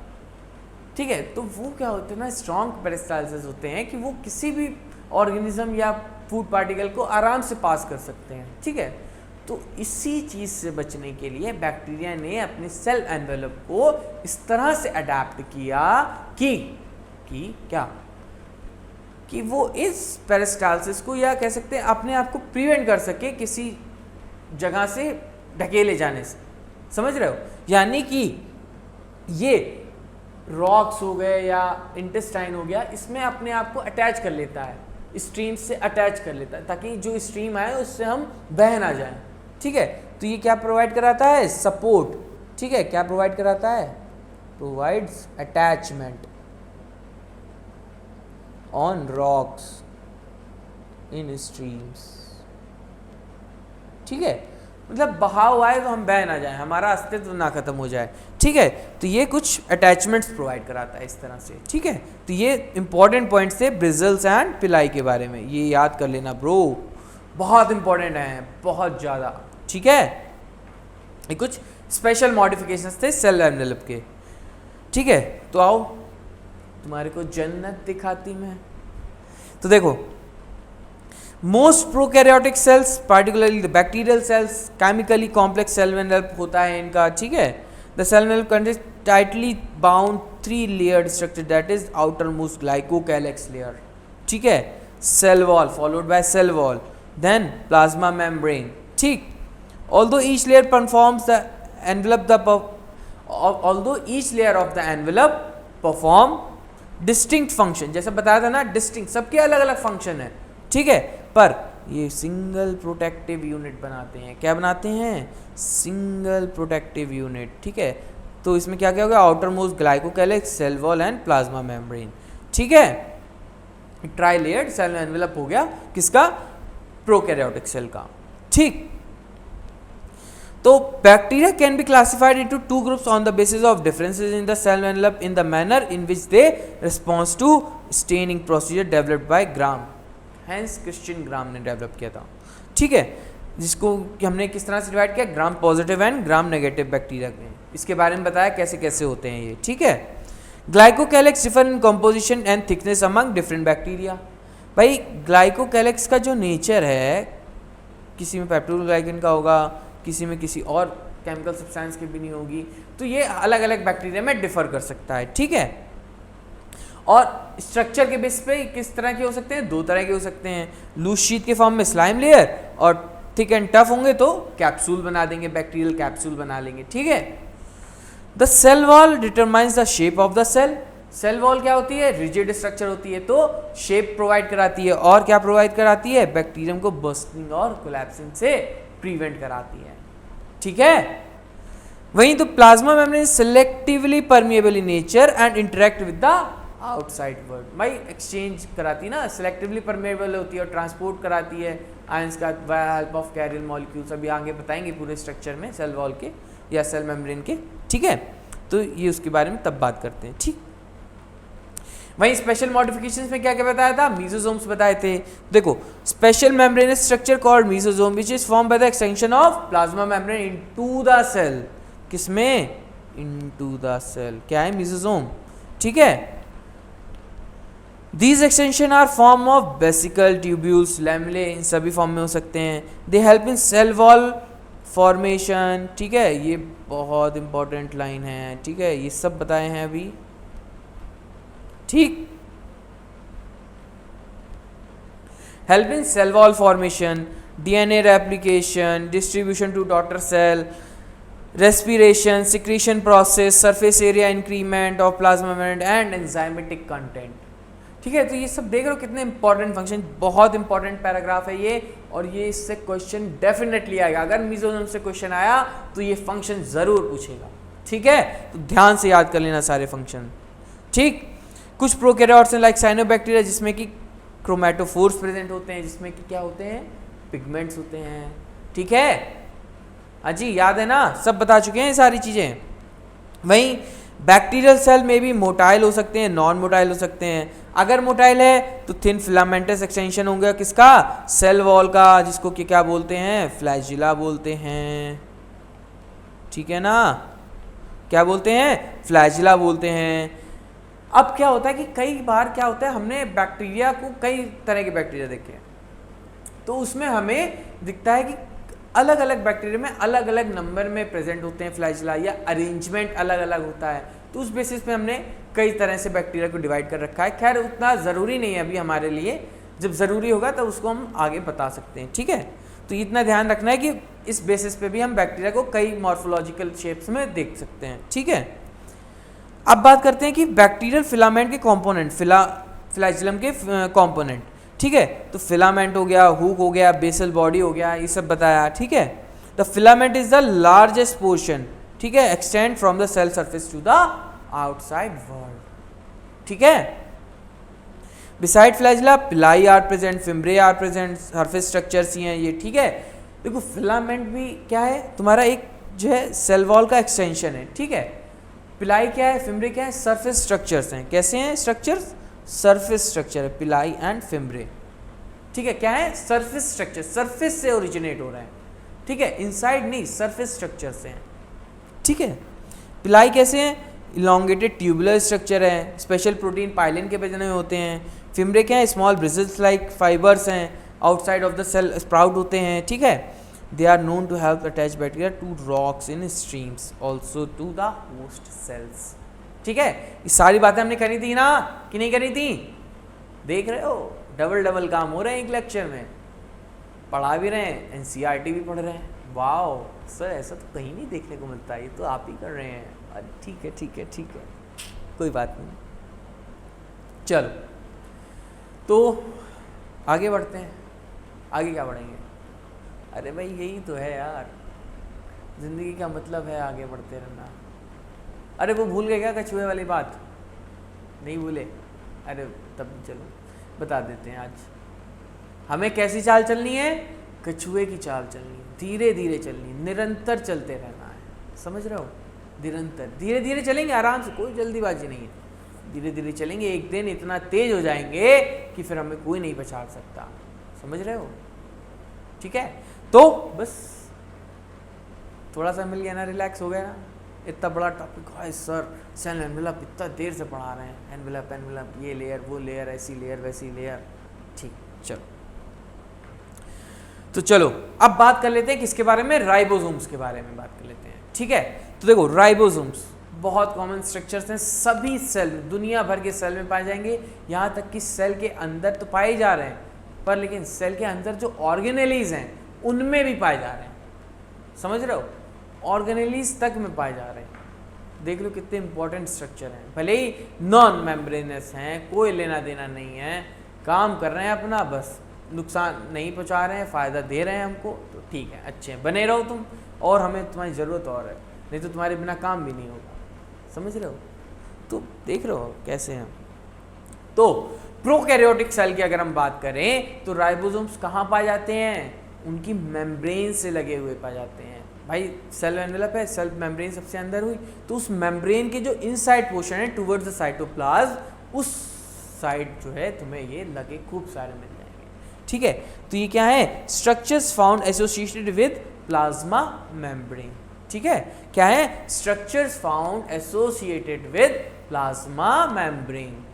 Speaker 1: ठीक है, तो वो क्या होते हैं ना, स्ट्रॉन्ग पेरिस्टाल्सिस होते हैं कि वो किसी भी ऑर्गेनिज्म या फूड पार्टिकल को आराम से पास कर सकते हैं। ठीक है, तो इसी चीज़ से बचने के लिए बैक्टीरिया ने अपने सेल एनवेलप को इस तरह से अडेप्ट किया कि क्या कि वो इस पेरिस्टाल्सिस को, या कह सकते हैं अपने आप को प्रिवेंट कर सके किसी जगह से ढकेले जाने से। समझ रहे हो? यानी कि ये रॉक्स हो गए या इंटेस्टाइन हो गया, इसमें अपने आप को अटैच कर लेता है, स्ट्रीम से अटैच कर लेता है, ताकि जो स्ट्रीम आए उससे हम बह ना जाएं। ठीक है, तो ये क्या प्रोवाइड कराता है? सपोर्ट। ठीक है, क्या प्रोवाइड कराता है? Provides attachment on rocks in streams. ठीक है, मतलब बहाव आए तो हम बह ना जाए, हमारा अस्तित्व ना खत्म हो जाए। ठीक है, तो ये कुछ अटैचमेंट्स प्रोवाइड कराता है इस तरह से। ठीक है, तो ये इंपॉर्टेंट पॉइंट्स थे ब्रिजल्स एंड पिलाई के बारे में, ये याद कर लेना ब्रो, बहुत इंपॉर्टेंट है, बहुत ज़्यादा। ठीक है, ये कुछ स्पेशल मॉडिफिकेशंस थे सेल एनवेलप के। ठीक है, तो आओ तुम्हारे को जन्नत दिखाती मैं। तो देखो, most prokaryotic cells, particularly the bacterial cells, chemically complex cell envelope होता है इनका। ठीक है, the cell envelope contains tightly bound 3 layered structure, that is outer most glycocalyx layer. ठीक है, cell wall followed by cell wall, then plasma membrane. ठीक, although each layer performs the envelope although each layer of the envelope perform distinct function, जैसे बताया था ना, distinct, सबके अलग अलग फंक्शन है। ठीक है, पर ये सिंगल प्रोटेक्टिव यूनिट बनाते हैं। क्या बनाते हैं? Single protective unit. ठीक है, तो इसमें क्या क्या हो गया? Outer most glycocalyx, cell wall and plasma membrane. ठीक है, ट्राई लेयर्ड सेल एनवेलप हो गया किसका? प्रोकैरियोटिक सेल का। ठीक, तो bacteria can be classified into 2 groups on the basis of differences in the cell envelope in the manner in which they response to staining procedure developed by Gram. Hans Christian Gram ने develop किया था। ठीक है, जिसको हमने किस तरह से डिवाइड किया? Gram positive and gram negative bacteria में। इसके बारे में बताया कैसे कैसे होते हैं ये। ठीक है, glycocalyx differ in composition and thickness among different bacteria. भाई ग्लाइकोकैलिक्स का जो नेचर है, किसी में पेप्टोग्लाइकन का होगा, किसी में किसी और केमिकल सब्सटेंस की भी नहीं होगी, तो ये अलग अलग बैक्टीरिया में डिफर कर सकता है। ठीक है, और स्ट्रक्चर के बेस पे किस तरह के हो सकते हैं? 2 तरह के हो सकते हैं, लूज शीट के फॉर्म में स्लाइम लेयर, और थिक एंड टफ होंगे तो कैप्सूल बना देंगे, बैक्टीरियल कैप्सूल बना लेंगे। ठीक है, the cell wall determines the shape of the cell. Cell wall क्या होती है? रिजिड स्ट्रक्चर होती है, तो शेप प्रोवाइड कराती है, और क्या प्रोवाइड कराती है? बैक्टीरियम को बर्स्टिंग और कोलैप्सिंग से प्रिवेंट कराती है। ठीक है, वहीं तो plasma membrane selectively permeable in nature and interact with the outside world. भाई एक्सचेंज कराती है ना, सिलेक्टिवली परमिएबल होती है और ट्रांसपोर्ट कराती है आयंस का by help of carrier molecules. अभी आगे बताएंगे पूरे स्ट्रक्चर में सेल वॉल के या सेल मेम्ब्रेन के। ठीक है, तो ये उसके बारे में तब बात करते हैं। ठीक, वहीं स्पेशल मॉडिफिकेशंस में क्या क्या बताया था? मीसोसोम्स बताए थे। देखो, special membranous structure called mesosome which is form by the extension of plasma membrane into the cell. किसमें? Into the cell. क्या है? मीसोसोम। ठीक है, these extension are form of vesicle, tubules, lamellae, इन सभी फॉर्म में हो सकते हैं। They help in cell wall formation. ठीक है, ये बहुत इंपॉर्टेंट लाइन है। ठीक है, ये सब बताए हैं अभी। ठीक, help in cell wall formation, DNA replication, distribution to daughter cell, respiration, secretion process, surface area increment of plasma membrane and enzymatic content. ठीक है, तो ये सब देख रहे हो कितने इंपॉर्टेंट फंक्शन, बहुत इंपॉर्टेंट पैराग्राफ है ये, और ये इससे क्वेश्चन डेफिनेटली आएगा। अगर मेसोजोम से क्वेश्चन आया तो ये फंक्शन जरूर पूछेगा। ठीक है, तो ध्यान से याद कर लेना सारे फंक्शन। ठीक, कुछ प्रोकैरियोट्स हैं लाइक साइनोबैक्टीरिया जिसमें कि क्रोमैटोफोर्स प्रेजेंट होते हैं, जिसमें कि क्या होते हैं, पिगमेंट्स होते हैं। ठीक है, हाँ जी, याद है ना, सब बता चुके हैं ये सारी चीज़ें। वहीं बैक्टीरियल सेल में भी मोटाइल हो सकते हैं, नॉन मोटाइल हो सकते हैं। अगर मोटाइल है तो थिन फिलामेंटस एक्सटेंशन होंगे किसका, सेल वॉल का, जिसको कि क्या बोलते हैं, फ्लैजिला बोलते हैं। ठीक है ना, क्या बोलते हैं, फ्लैजिला बोलते हैं। अब क्या होता है कि कई बार क्या होता है, हमने बैक्टीरिया को, कई तरह के बैक्टीरिया देखे, तो उसमें हमें दिखता है कि अलग अलग बैक्टीरिया में अलग अलग नंबर में प्रेजेंट होते हैं फ्लैजिला, या अरेंजमेंट अलग अलग होता है। तो उस बेसिस पे हमने कई तरह से बैक्टीरिया को डिवाइड कर रखा है। खैर उतना ज़रूरी नहीं है अभी हमारे लिए, जब ज़रूरी होगा तब उसको हम आगे बता सकते हैं। ठीक है, तो इतना ध्यान रखना है कि इस बेसिस पे भी हम बैक्टीरिया को कई मॉर्फोलॉजिकल शेप्स में देख सकते हैं। ठीक है, अब बात करते हैं कि बैक्टीरियल फिलामेंट के कॉम्पोनेंट, फ्लैजिलम के कॉम्पोनेंट। ठीक है, तो फिलामेंट हो गया, हुक हो गया, बेसल बॉडी हो गया, ये सब बताया। ठीक है, the filament is the largest portion, ठीक है, extend from the cell surface to the outside world. ठीक है, beside flagella pili are present, fimbriae are present, surface structures ही हैं ये। ठीक है, देखो फिलामेंट भी क्या है, तुम्हारा एक जो है सेल वॉल का एक्सटेंशन है। ठीक है, पिलाई क्या है, फिम्ब्रे क्या है, सरफेस स्ट्रक्चर्स हैं। कैसे हैं स्ट्रक्चर्स, सरफेस स्ट्रक्चर है पिलाई एंड फिम्ब्रे। ठीक है, क्या है, सरफेस स्ट्रक्चर, सरफेस से ओरिजिनेट हो रहा है। ठीक है, इनसाइड नहीं, सरफेस स्ट्रक्चर से हैं। ठीक है, पिलाई कैसे हैं, इलोंगेटेड ट्यूबुलर स्ट्रक्चर है, स्पेशल प्रोटीन पाइलिन के बने हुए होते हैं। फिम्ब्रे क्या है, स्मॉल ब्रिजल्स लाइक फाइबर्स हैं, outside of the cell sprout होते हैं। ठीक है, they are known to help attach bacteria to rocks in streams, also to the host cells. ठीक है, ये सारी बातें हमने करी थी ना, कि नहीं करी थी, देख रहे हो, डबल डबल काम हो रहे हैं एक लेक्चर में, पढ़ा भी रहे हैं, एनसीईआरटी भी पढ़ रहे हैं। वाओ सर, ऐसा तो कहीं नहीं देखने को मिलता, ये तो आप ही कर रहे हैं। अरे ठीक है ठीक है ठीक है, कोई बात नहीं, चलो तो आगे बढ़ते हैं। आगे क्या बढ़ेंगे, अरे भाई यही तो है यार, ज़िंदगी का मतलब है आगे बढ़ते रहना। अरे वो भूल गए क्या कछुए वाली बात, नहीं भूले, अरे तब चलो बता देते हैं। आज हमें कैसी चाल चलनी है, कछुए की चाल चलनी है, धीरे धीरे चलनी, निरंतर चलते रहना है, समझ रहे हो, निरंतर धीरे धीरे चलेंगे, आराम से, कोई जल्दीबाजी नहीं है, धीरे धीरे चलेंगे। एक दिन इतना तेज हो जाएंगे कि फिर हमें कोई नहीं पछाड़ सकता, समझ रहे हो। ठीक है, तो बस थोड़ा सा मिल गया ना, रिलैक्स हो गया ना। इतना बड़ा टॉपिक है सर, सेल एनवेलप इतना देर से पढ़ा रहे हैं, एनवेलप एनवेलप, ये लेयर वो लेयर, ऐसी लेयर वैसी लेयर। ठीक, चलो तो चलो अब बात कर लेते हैं किसके बारे में, राइबोसोम्स के बारे में बात कर लेते हैं। ठीक है, तो देखो राइबोसोम्स बहुत कॉमन स्ट्रक्चर्स हैं, सभी सेल में, दुनिया भर के सेल में पाए जाएंगे, यहाँ तक कि सेल के अंदर तो पाए जा रहे हैं, पर लेकिन सेल के अंदर जो ऑर्गेनेलीज हैं उनमें भी पाए जा रहे हैं, समझ रहे हो, ऑर्गेनेलीज तक में पाए जा रहे हैं। देख लो कितने इंपॉर्टेंट स्ट्रक्चर हैं, भले ही नॉन मेम्ब्रेनस हैं, कोई लेना देना नहीं है, काम कर रहे हैं अपना, बस नुकसान नहीं पहुंचा रहे हैं, फ़ायदा दे रहे हैं हमको, तो ठीक है, अच्छे हैं, बने रहो तुम, और हमें तुम्हारी ज़रूरत और है, नहीं तो तुम्हारे बिना काम भी नहीं होगा, समझ रहे हो। तो देख रहे हो कैसे हैं। तो प्रोकैरियोटिक सेल की अगर हम बात करें तो राइबोसोम्स कहाँ पाए जाते हैं, उनकी मेम्ब्रेन से लगे हुए पाए जाते हैं। भाई सेल एनवेलप है, सेल मेम्ब्रेन सबसे अंदर हुई, तो उस मेम्ब्रेन के जो इनसाइड पोर्शन है टुवर्ड्स द साइटोप्लाज्म, उस साइड जो है तुम्हें ये लगे खूब सारे मिल जाएंगे। ठीक है, तो ये क्या है, structures found associated with plasma membrane. ठीक है, क्या है, structures found associated with plasma membrane.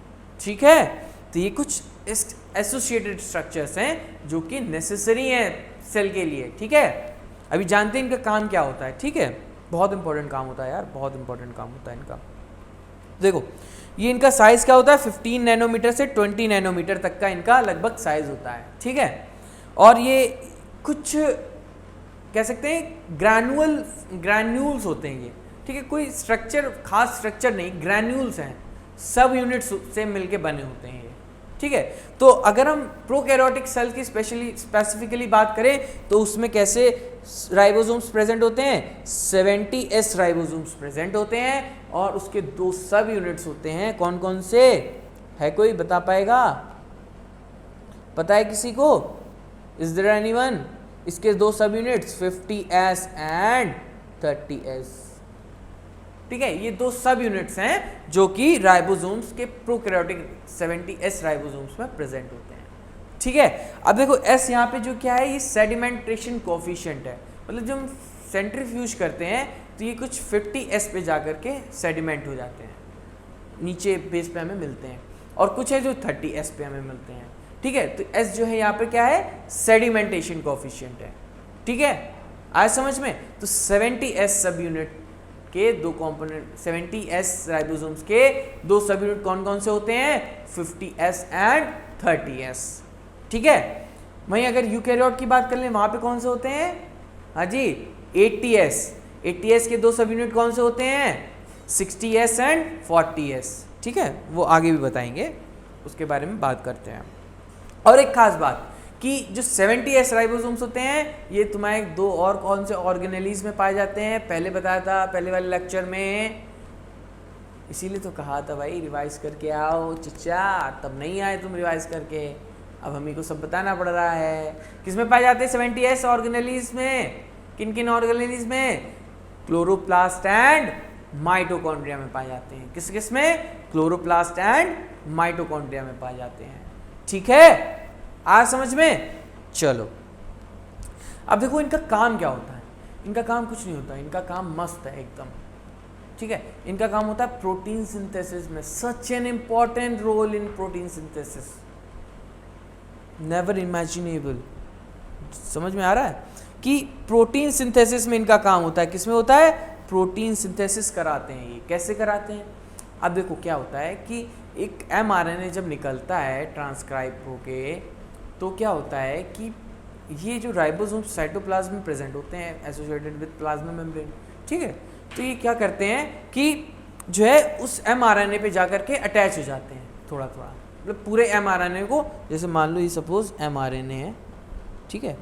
Speaker 1: ठीक है, तो ये कुछ एसोसिएटेड स्ट्रक्चर्स हैं जो कि नेसेसरी हैं सेल के लिए। ठीक है, अभी जानते हैं इनका काम क्या होता है। ठीक है, बहुत इंपॉर्टेंट काम होता है यार, बहुत इंपॉर्टेंट काम होता है इनका। देखो ये इनका साइज क्या होता है, 15 नैनोमीटर से 20 नैनोमीटर तक का इनका लगभग साइज होता है, ठीक है। और ये कुछ कह सकते हैं ग्रैन्यूल्स होते हैं ये, ठीक है, कोई स्ट्रक्चर, खास स्ट्रक्चर नहीं, ग्रैन्यूल्स हैं, सब यूनिट्स से मिलके बने होते हैं ये, ठीक है। तो अगर हम प्रोकैरियोटिक सेल की स्पेसिफिकली बात करें तो उसमें कैसे राइबोसोम्स प्रेजेंट होते हैं, 70S राइबोसोम्स प्रेजेंट होते हैं और उसके 2 सब यूनिट्स होते हैं, कौन कौन से है, कोई बता पाएगा, पता है किसी को, इज देयर एनीवन? इसके 2 सब यूनिट्स 50S एंड 30S, ठीक है, ये 2 सब यूनिट्स हैं जो कि राइबोसोम्स के प्रोकैरियोटिक 70S राइबोसोम्स में प्रेजेंट होते हैं, ठीक है। अब देखो S यहाँ पे जो क्या है, ये सेडिमेंटेशन कोफिशिएंट है, मतलब जब हम सेंट्रीफ्यूज करते हैं तो ये कुछ 50S पे जाकर के सेडिमेंट हो जाते हैं, नीचे बेस पे हमें मिलते हैं, और कुछ है जो 30S पे हमें मिलते हैं, ठीक है। तो S जो है यहाँ पे क्या है, सेडिमेंटेशन कोफिशिएंट है, ठीक है, आया समझ में। तो 70S सब यूनिट के 2 कंपोनेंट, 70S राइबोसोम्स के 2 सब यूनिट कौन कौन से होते हैं, 50S एंड 30S, ठीक है। वहीं अगर यूकैरियोट की बात कर लें वहां पे कौन से होते हैं, हाँ जी 80S के 2 सब यूनिट कौन से होते हैं, 60S एंड 40S, ठीक है, वो आगे भी बताएंगे, उसके बारे में बात करते हैं। और एक खास बात कि जो 70S राइबोसोम्स होते हैं ये तुम्हारे 2 और कौन से ऑर्गेनेलीज में पाए जाते हैं, पहले बताया था पहले वाले लेक्चर में, इसीलिए तो कहा था भाई रिवाइज करके आओ चिच्चा, तब नहीं आए तुम रिवाइज करके, अब हमें को सब बताना पड़ रहा है। किसमें पाए जाते हैं 70S ऑर्गेनेलीज में, किन किन ऑर्गेनेलीज में, क्लोरोप्लास्ट एंड माइटोकॉन्ड्रिया में पाए जाते हैं, किस किस में, क्लोरोप्लास्ट एंड माइटोकॉन्ड्रिया में पाए जाते हैं, ठीक है, आ समझ में। चलो अब देखो इनका काम क्या होता है, इनका काम कुछ नहीं होता, इनका काम मस्त है एकदम, ठीक है। इनका काम होता है प्रोटीन सिंथेसिस में, such an important role in protein synthesis, never imaginable, समझ में आ रहा है कि प्रोटीन सिंथेसिस में इनका काम होता है, किसमें होता है, प्रोटीन सिंथेसिस कराते हैं ये, कैसे कराते हैं। अब देखो क्या होता है कि एक mRNA जब निकलता है ट्रांसक्राइब होके, तो क्या होता है कि ये जो राइबोसोम्स साइटोप्लाज्म में प्रेजेंट होते हैं एसोसिएटेड विद प्लाज्मा मेम्ब्रेन, ठीक है, तो ये क्या करते हैं कि जो है उस mRNA पे जाकर के अटैच हो जाते हैं थोड़ा थोड़ा, मतलब पूरे mRNA को, जैसे मान लो ये सपोज mRNA है, ठीक है,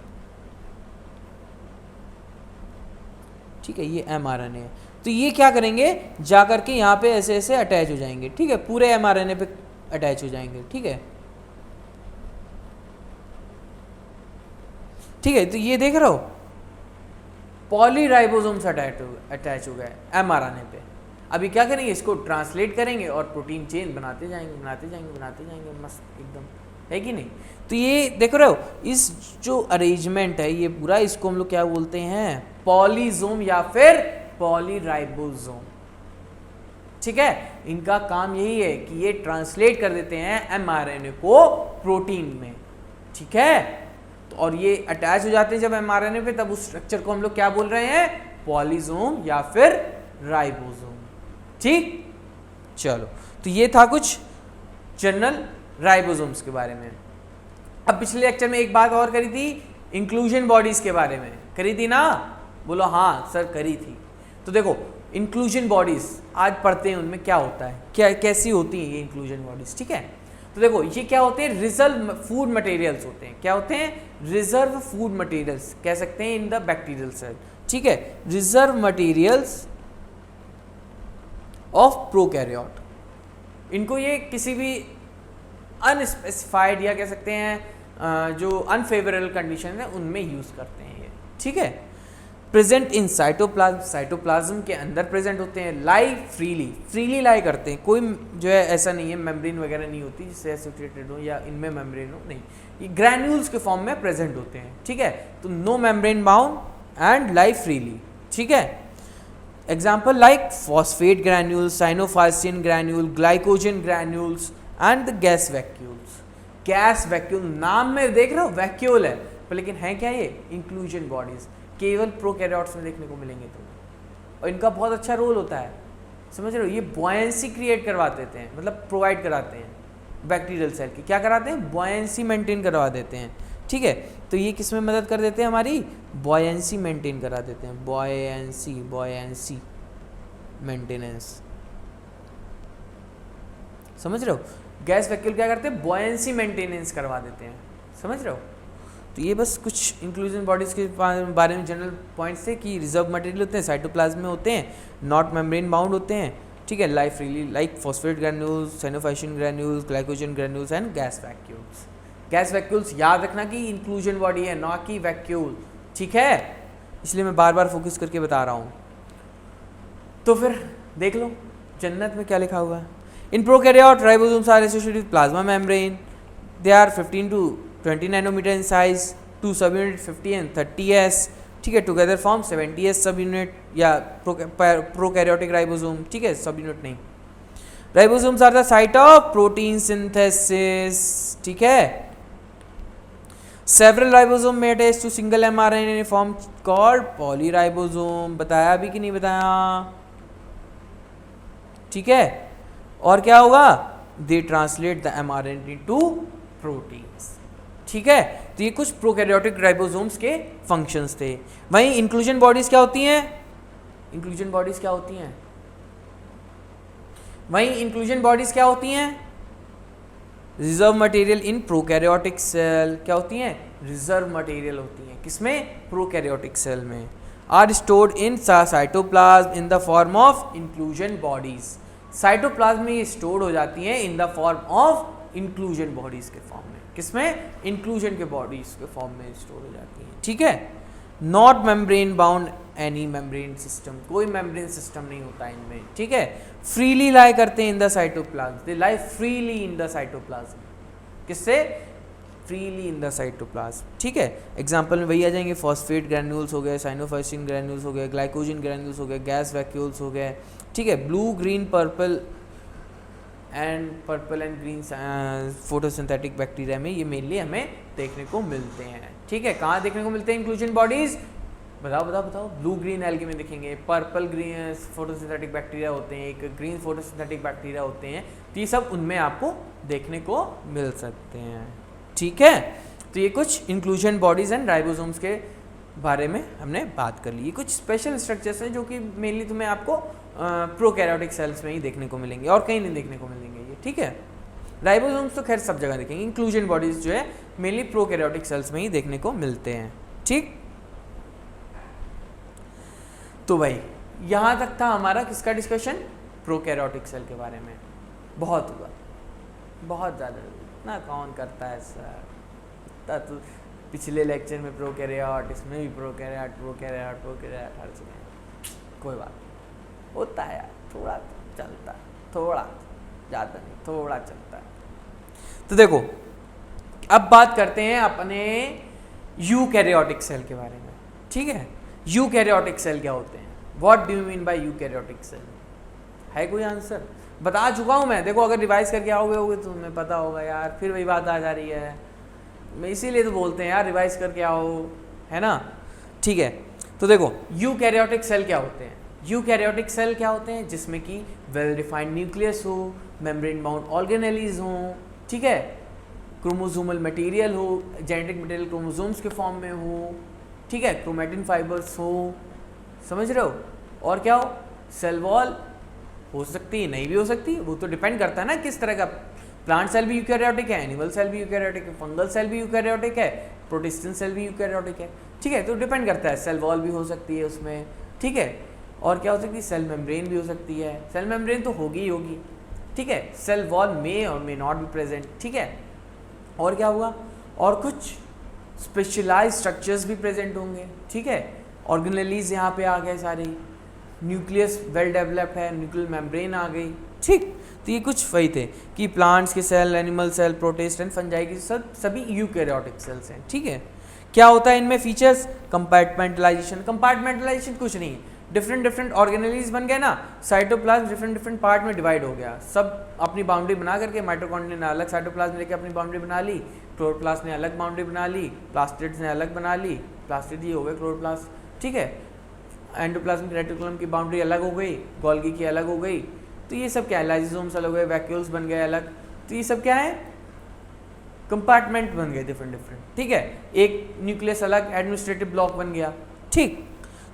Speaker 1: ठीक है, ये mRNA है, तो ये क्या करेंगे, जाकर के यहाँ पे ऐसे ऐसे अटैच हो जाएंगे, ठीक है, पूरे mRNA पे अटैच हो जाएंगे, ठीक है, ठीक है। तो ये देख रहे हो पॉलीराइबोसोम्स अटैच हो गए mRNA पे, अभी क्या करेंगे, इसको ट्रांसलेट करेंगे और प्रोटीन चेन बनाते जाएंगे, मस्त एकदम, है कि नहीं। तो ये देख रहे हो इस जो अरेंजमेंट है ये पूरा, इसको हम लोग क्या बोलते हैं, पॉलीजोम या फिर पॉलीराइबोसोम, ठीक है। इनका काम यही है कि ये ट्रांसलेट कर देते हैं mRNA को प्रोटीन में, ठीक है, तो और ये अटैच हो जाते हैं जब mRNA पे, तब उस स्ट्रक्चर को हम लोग क्या बोल रहे हैं, पॉलीजोम या फिर राइबोसोम, ठीक। चलो तो ये था कुछ जनरल राइबोसोम्स के बारे में। अब पिछले लेक्चर में एक बात और करी थी, इंक्लूजन बॉडीज के बारे में करी थी ना, बोलो हाँ सर करी थी। तो देखो इंक्लूजन बॉडीज आज पढ़ते हैं, उनमें क्या होता है, क्या कैसी होती हैं ये इंक्लूजन बॉडीज, ठीक है। तो देखो ये क्या होते हैं, रिजर्व फूड मटेरियल्स होते हैं, क्या होते हैं, रिजर्व फूड मटेरियल्स कह सकते हैं इन द बैक्टीरियल सेल, ठीक है, रिजर्व मटेरियल्स ऑफ प्रोकैरियोट। इनको ये किसी भी अनस्पेसिफाइड या कह सकते हैं जो अनफेवरेबल कंडीशन है उनमें यूज करते हैं ये, ठीक है। प्रेजेंट इन साइटोप्लाज्म, साइटोप्लाज्म के अंदर प्रेजेंट होते हैं, लाई फ्रीली लाई करते हैं, कोई जो है ऐसा नहीं है मेम्ब्रेन वगैरह नहीं होती जिससे एसोसिएटेड हो या इनमें मेम्ब्रेन हो, नहीं, ये ग्रैन्यूल्स के फॉर्म में प्रेजेंट होते हैं, ठीक है। तो no membrane bound and lie freely, ठीक है। Example like phosphate granules, cyanophycin granule, glycogen granules and the gas vacuoles. Gas vacuole नाम में देख रहे हो वैक्यूल है, पर लेकिन है क्या ये, इंक्लूजन बॉडीज, केवल प्रोकैरियोट्स में देखने को मिलेंगे तुम्हें, और इनका बहुत अच्छा रोल होता है समझ रहे हो, ये बॉयंसी क्रिएट करवा देते हैं, मतलब प्रोवाइड कराते हैं बैक्टीरियल सेल की, क्या कराते हैं, बॉयंसी मेंटेन करवा देते हैं, ठीक है। तो ये किस में मदद कर देते हैं, हमारी बॉयंसी मेंटेन करा देते हैं, बॉयंसी मेंटेनेंस, समझ रहे हो। गैस वैक्यूल क्या करते हैं, बॉयंसी मेंटेनेंस करवा देते हैं, समझ रहे हो। तो ये बस कुछ इंक्लूजन बॉडीज के बारे में जनरल पॉइंट्स थे कि रिजर्व मटेरियल होते हैं, साइटोप्लाज्म में होते हैं, नॉट मेम्ब्रेन बाउंड होते हैं, ठीक है, life freely like phosphate granules, cyanophycin granules, glycogen granules and gas vacuoles. Gas vacuoles याद रखना कि इंक्लूजन बॉडी है, ना कि वैक्यूल, ठीक है, इसलिए मैं बार बार फोकस करके बता रहा हूँ। तो फिर देख लो जन्नत में क्या लिखा हुआ है, in prokaryote ribosomes are associated with plasma membrane, they are 15 to 20 nanometre in size, 2 सब यूनिट 50 एंड 30s, ठीक है, टुगेदर फॉर्म 70s सब यूनिट या प्रोकैरियोटिक राइबोसोम, ठीक है, सब यूनिट नहीं। Ribosomes are the site of protein synthesis, ठीक है। Several ribosome may attach to single mRNA form called polyribosome, बताया भी कि नहीं बताया, ठीक है। और क्या होगा, they translate the mRNA to proteins, ठीक है। तो ये कुछ प्रोकैरियोटिक राइबोसोम्स के फंक्शंस थे। वहीं इंक्लूजन बॉडीज क्या होती हैं, इंक्लूजन बॉडीज क्या होती हैं, वहीं इंक्लूजन बॉडीज क्या होती हैं, reserve material in prokaryotic cell, क्या होती हैं, रिजर्व मटेरियल होती हैं, किसमें, प्रोकैरियोटिक सेल में, are stored in cytoplasm in the form of inclusion bodies, cytoplasm में ये स्टोर्ड हो जाती हैं in the form of inclusion bodies के फॉर्म में, किसमें, इंक्लूजन के बॉडीज के फॉर्म में स्टोर हो जाती हैं, ठीक है। Not membrane bound any membrane system, कोई मेम्ब्रेन सिस्टम नहीं होता इनमें, ठीक है। फ्रीली लाई करते हैं in the cytoplasm, they lie freely in the cytoplasm, किससे, फ्रीली इन द साइटोप्लाज्म, ठीक है। एग्जांपल में वही आ जाएंगे, फॉस्फेट ग्रैन्यूल्स हो गए, साइनोफाइसिन ग्रैन्यूल्स हो गए, ग्लाइकोजन ग्रैन्यूल्स हो गए, गैस वैक्यूल्स हो गए, ठीक है। Blue green purple and green photosynthetic bacteria में ये मेनली हमें देखने को मिलते हैं, ठीक है। कहाँ देखने को मिलते हैं इंक्लूजन बॉडीज, बताओ बताओ बताओ, ब्लू ग्रीन एल्गी में दिखेंगे, पर्पल ग्रीन फोटोसिंथेटिक बैक्टीरिया होते हैं, एक ग्रीन फोटोसिंथेटिक बैक्टीरिया होते हैं, तो ये सब उनमें आपको देखने को मिल सकते हैं, ठीक है। तो ये कुछ इंक्लूजन बॉडीज एंड राइबोसोम्स के बारे में हमने बात कर ली। ये कुछ स्पेशल स्ट्रक्चर्स हैं जो कि मेनली तुम्हें आपको प्रोकैरियोटिक सेल्स में ही देखने को मिलेंगे और कहीं नहीं देखने को मिलेंगे ये, ठीक है। राइबोसोम्स तो खैर सब जगह दिखेंगे, इंक्लूजन बॉडीज जो है मेनली प्रोकैरियोटिक सेल्स में ही देखने को मिलते हैं, ठीक। तो भाई यहाँ तक था हमारा किसका डिस्कशन, प्रोकैरियोटिक सेल के बारे में। बहुत हुआ, बहुत ज़्यादा, ना कौन करता है सर, तो पिछले लेक्चर में प्रोकैरियोट, इसमें भी प्रोकैरियोट हर जगह, कोई बात नहीं, होता है यार, थोड़ा चलता है, थोड़ा ज़्यादा नहीं, थोड़ा चलता है। तो देखो अब बात करते हैं अपने यूकैरियोटिक सेल के बारे में, ठीक है। यूकैरियोटिक सेल क्या होते हैं, what do you mean by eukaryotic cell, है कोई आंसर, बता चुका हूँ मैं, देखो अगर रिवाइज करके आओगे होगे तो तुम्हें पता होगा यार, फिर वही बात आ जा रही है, मैं इसीलिए तो बोलते हैं यार रिवाइज करके आओ, है ना, ठीक है। तो देखो यूकैरियोटिक सेल क्या होते हैं, यूकैरियोटिक सेल क्या होते हैं, जिसमें कि वेल डिफाइंड न्यूक्लियस हो, मेम्ब्रेन बाउंड ऑर्गेनेलीज हो, ठीक है, क्रोमोसोमल मटेरियल हो, जेनेटिक मटेरियल क्रोमोसोम्स के फॉर्म में हो, ठीक है, क्रोमैटिन फाइबर्स हो, समझ रहे हो, और क्या हो, सेल वॉल हो सकती है, नहीं भी हो सकती, वो तो डिपेंड करता है ना किस तरह का, प्लांट सेल भी यूकैरियोटिक है, एनिमल सेल भी यूकैरियोटिक है, फंगल सेल भी यूकैरियोटिक है, प्रोटिस्टन सेल भी यूकैरियोटिक है, ठीक है। तो डिपेंड करता है, सेल वॉल भी हो सकती है उसमें, ठीक है, और क्या हो सकती है, सेल मेम्ब्रेन भी हो सकती है, सेल मेम्ब्रेन तो होगी ही होगी, ठीक है, सेल वॉल में और मे नॉट बी प्रेजेंट, ठीक है। और क्या होगा, और कुछ स्पेशलाइज स्ट्रक्चर्स भी प्रेजेंट होंगे, ठीक है, ऑर्गेनेलीज यहाँ पे आ गए सारे, न्यूक्लियस वेल डेवलप्ड है, न्यूक्लियर मेम्ब्रेन आ गई, ठीक। तो ये कुछ वही थे कि प्लांट्स के cell, animal cell, protist and fungi की सभी यूकैरियोटिक सेल्स हैं, ठीक है। क्या होता है इनमें फीचर्स, कंपार्टमेंटलाइजेशन, कंपार्टमेंटलाइजेशन कुछ नहीं, डिफरेंट ऑर्गेनेलीज बन गए ना, साइटोप्लाज्म डिफरेंट पार्ट में डिवाइड हो गया, सब अपनी बाउंड्री बना करके, माइटोकॉन्ड्रिया ने अलग साइटोप्लाज्म लेके अपनी बाउंड्री बना ली, क्लोरोप्लास्ट ने अलग बाउंड्री बना ली, प्लास्टिड्स ने अलग बना ली, प्लास्टिड ये हो गए क्लोरोप्लास्ट, ठीक है, एंडोप्लाज्मिक रेटिकुलम की बाउंड्री अलग हो गई, गोल्गी की अलग हो गई, तो ये सब क्या है, लाइसोसोम्स अलग हो गए, वैक्यूल्स बन गए अलग, तो ये सब क्या है, कंपार्टमेंट बन गए डिफरेंट डिफरेंट, ठीक है। एक न्यूक्लियस अलग एडमिनिस्ट्रेटिव ब्लॉक बन गया, ठीक।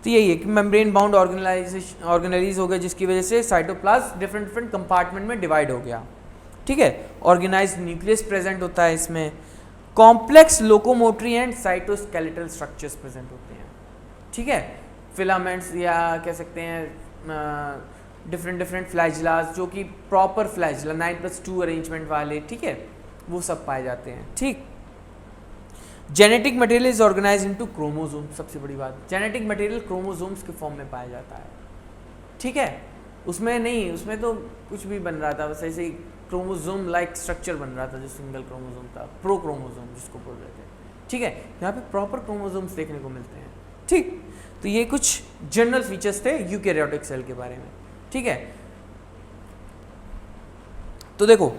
Speaker 1: तो यही है कि मेम्ब्रेन बाउंड ऑर्गेनाइज हो गया, जिसकी वजह से साइटोप्लाज्म डिफरेंट डिफरेंट कंपार्टमेंट में डिवाइड हो गया, ठीक है। ऑर्गेनाइज्ड न्यूक्लियस प्रेजेंट होता है इसमें, complex locomotory and cytoskeletal structures present होते हैं, ठीक है। फिलामेंट्स या कह सकते हैं डिफरेंट डिफरेंट फ्लैजिलास, जो कि प्रॉपर फ्लैजिला 9+2 अरेंजमेंट वाले, ठीक है, वो सब पाए जाते हैं, ठीक। Genetic material is organise into chromosome, सबसे बड़ी बात, जेनेटिक मटेरियल क्रोमोसोम्स के फॉर्म में पाया जाता है, ठीक है। उसमें नहीं, उसमें तो कुछ भी बन रहा था, बस ऐसे ही क्रोमोसोम लाइक स्ट्रक्चर बन रहा था, जो सिंगल क्रोमोसोम था, प्रो क्रोमोसोम जिसको बोल रहे थे, ठीक है। यहाँ पे प्रॉपर क्रोमोसोम्स देखने को मिलते हैं, ठीक। तो ये कुछ जनरल फीचर्स थे यूकैरियोटिक सेल के बारे में, ठीक है। तो देखो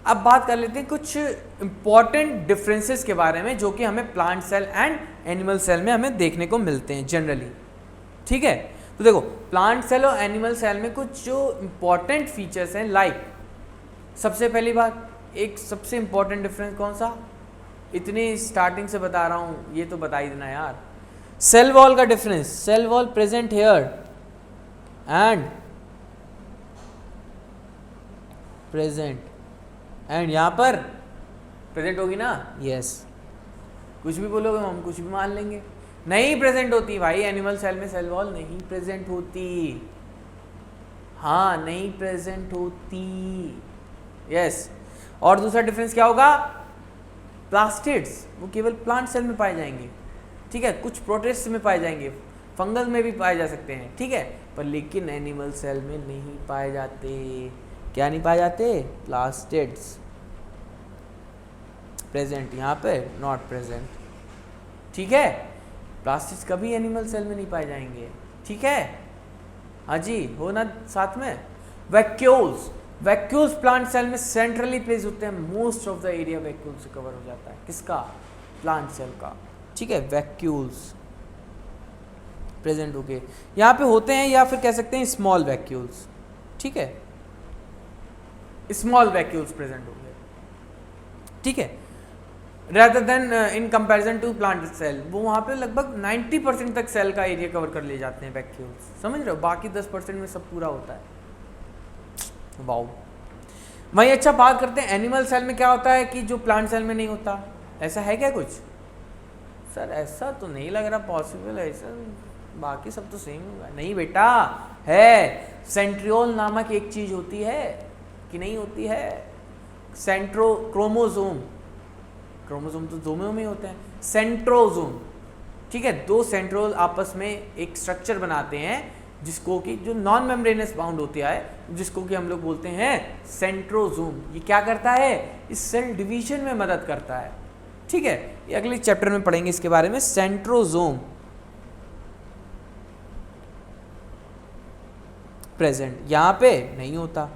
Speaker 1: अब बात कर लेते हैं कुछ इंपॉर्टेंट डिफरेंसेस के बारे में, जो कि हमें plant cell and animal cell में हमें देखने को मिलते हैं जनरली, ठीक है। तो देखो प्लांट सेल और एनिमल सेल में कुछ जो इंपॉर्टेंट फीचर्स हैं, लाइक सबसे पहली बात, एक सबसे इंपॉर्टेंट डिफरेंस कौन सा, इतनी स्टार्टिंग से बता रहा हूं, ये तो बता ही देना यार, सेल वॉल का difference, cell wall present here and present and यहाँ पर प्रेजेंट होगी ना, यस। कुछ भी बोलोगे हम कुछ भी मान लेंगे, नहीं प्रेजेंट होती भाई, एनिमल सेल में सेल वॉल नहीं प्रेजेंट होती, हाँ नहीं प्रेजेंट होती, यस। और दूसरा डिफरेंस क्या होगा, प्लास्टिड्स वो केवल प्लांट सेल में पाए जाएंगे, ठीक है, कुछ प्रोटिस्ट में पाए जाएंगे, फंगल में भी पाए जा सकते हैं, ठीक है, पर लेकिन एनिमल सेल में नहीं पाए जाते। क्या नहीं पाए जाते, प्लास्टिड्स प्रेजेंट, यहाँ पे नॉट प्रेजेंट, ठीक है। प्लास्टिड्स कभी एनिमल सेल में नहीं पाए जाएंगे, ठीक है, हाँ जी, हो ना साथ में। वैक्यूल्स, वैक्यूल्स प्लांट सेल में सेंट्रली प्लेस होते हैं, most of the area vacuole से कवर हो जाता है, किसका, प्लांट सेल का, ठीक है। वैक्यूल्स प्रेजेंट हो गए, यहाँ पे होते हैं, या फिर कह सकते हैं स्मॉल वैक्यूल्स, ठीक है, स्मॉल वैक्यूल्स प्रेजेंट हो गए, ठीक है। rather than in comparison to plant cell, वो वहाँ पे लगभग 90% तक सेल का एरिया कवर कर ले जाते हैं वैक्यूल्स, समझ रहे हो, बाकी 10% में सब पूरा होता है। वाओ। वही अच्छा बात करते हैं एनिमल सेल में क्या होता है कि जो प्लांट सेल में नहीं होता, ऐसा है क्या कुछ, सर ऐसा तो नहीं लग रहा पॉसिबल है, ऐसा बाकी सब तो सेम होगा, नहीं बेटा है, सेंट्रियोल नामक एक चीज होती है कि नहीं होती है, सेंट्रो क्रोमोसोम, क्रोमोसोम तो दोनों में होते हैं, सेंट्रोसोम, ठीक है, दो सेंट्रोल आपस में एक स्ट्रक्चर बनाते हैं, जिसको कि जो नॉन मेम्ब्रेनस बाउंड होता है, जिसको कि हम लोग बोलते हैं सेंट्रोसोम। ये क्या करता है, इस सेल डिवीजन में मदद करता है, ठीक है, ये अगले चैप्टर में पढ़ेंगे इसके बारे में। सेंट्रोसोम प्रेजेंट, यहाँ पे नहीं होता,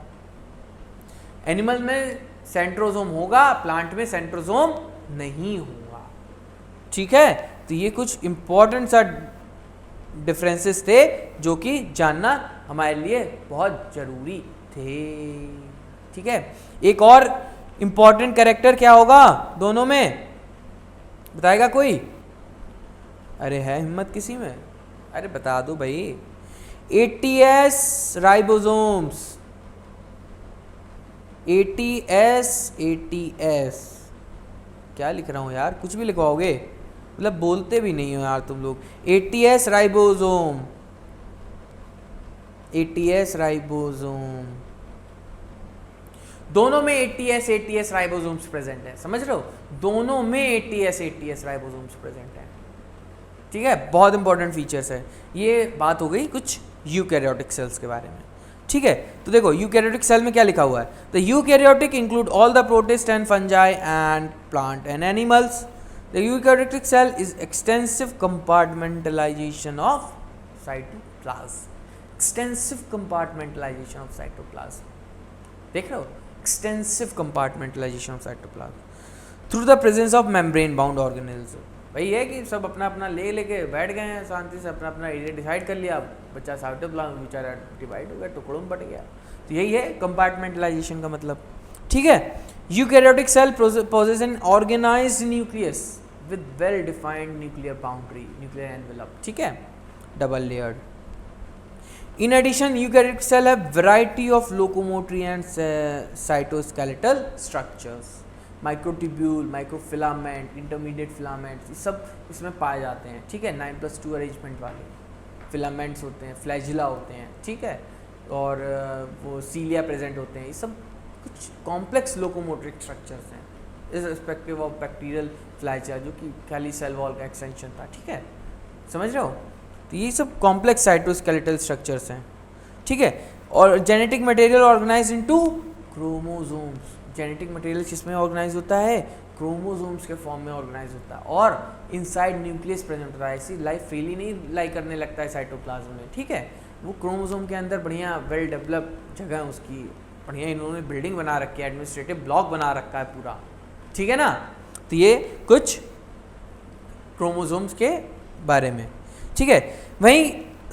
Speaker 1: एनिमल में सेंट्रोसोम होगा, प्लांट में सेंट्रोसोम नहीं होगा, ठीक है। तो ये कुछ इंपॉर्टेंट सा डिफरेंसेस थे जो कि जानना हमारे लिए बहुत जरूरी थे, ठीक है। एक और इंपॉर्टेंट कैरेक्टर क्या होगा दोनों में, बताएगा कोई, अरे है हिम्मत किसी में, अरे बता दो भाई, ATS राइबोसोम्स, ATS क्या लिख रहा हूँ यार, कुछ भी लिखवाओगे, मतलब बोलते भी नहीं हो यार तुम लोग। ATS राइबोसोम, ATS राइबोसोम, दोनों में ATS राइबोसोम्स प्रेजेंट है, समझ रहे हो, दोनों में ATS राइबोसोम्स प्रेजेंट है, ठीक है, बहुत इंपॉर्टेंट फीचर्स है। ये बात हो गई कुछ यूकैरियोटिक सेल्स के बारे में, ठीक है। तो देखो यूकैरियोटिक सेल में क्या लिखा हुआ है, the eukaryotic include all the protist and fungi and plant and animals. The eukaryotic cell is extensive compartmentalisation of cytoplasm, extensive compartmentalisation of cytoplasm, देख रहे हो, extensive compartmentalisation of cytoplasm through the presence of membrane bound organelles, वही है कि सब अपना अपना लेके बैठ गए हैं शांति से, अपना अपना एरिया डिसाइड कर लिया, बच्चा साइटोप्लाज्म बेचारा डिवाइड हो गया, टुकड़ों में बट गया। तो यही है कंपार्टमेंटलाइजेशन का मतलब। ठीक है, eukaryotic cell possess an organised nucleus with well defined nuclear boundary, nuclear envelope. ठीक है, double layered. In addition, eukaryotic cell have variety of locomotory and cytoskeletal structures. Microtubule, microfilament, intermediate filaments, ये सब इसमें पाए जाते हैं। ठीक है, 9+2 अरेंजमेंट वाले फिलामेंट्स होते हैं, फ्लैजिला होते हैं। ठीक है, और वो सीलिया प्रेजेंट होते हैं। ये सब कुछ कॉम्प्लेक्स लोकोमोटरिक स्ट्रक्चर्स हैं इस रिस्पेक्टिव ऑफ बैक्टीरियल फ्लैजिला, जो कि खाली सेल वॉल का एक्सटेंशन था। ठीक है, समझ रहे हो? तो ये सब कॉम्प्लेक्स साइटोस्केलेटल स्ट्रक्चर्स हैं। ठीक है, और genetic material organise into chromosomes. Genetic material किसमें ऑर्गेनाइज होता है? क्रोमोसोम्स के फॉर्म में ऑर्गेनाइज होता है, और इनसाइड न्यूक्लियस प्रेजेंट होता है। ऐसी लाइफ फ्रीली नहीं लाई करने लगता है साइटोप्लाज्म में। ठीक है, वो क्रोमोसोम के अंदर बढ़िया वेल डेवलप जगह उसकी, बढ़िया इन्होंने बिल्डिंग बना रखी है, एडमिनिस्ट्रेटिव ब्लॉक बना रखा है पूरा। ठीक है ना? तो ये कुछ क्रोमोसोम्स के बारे में। ठीक है, वहीं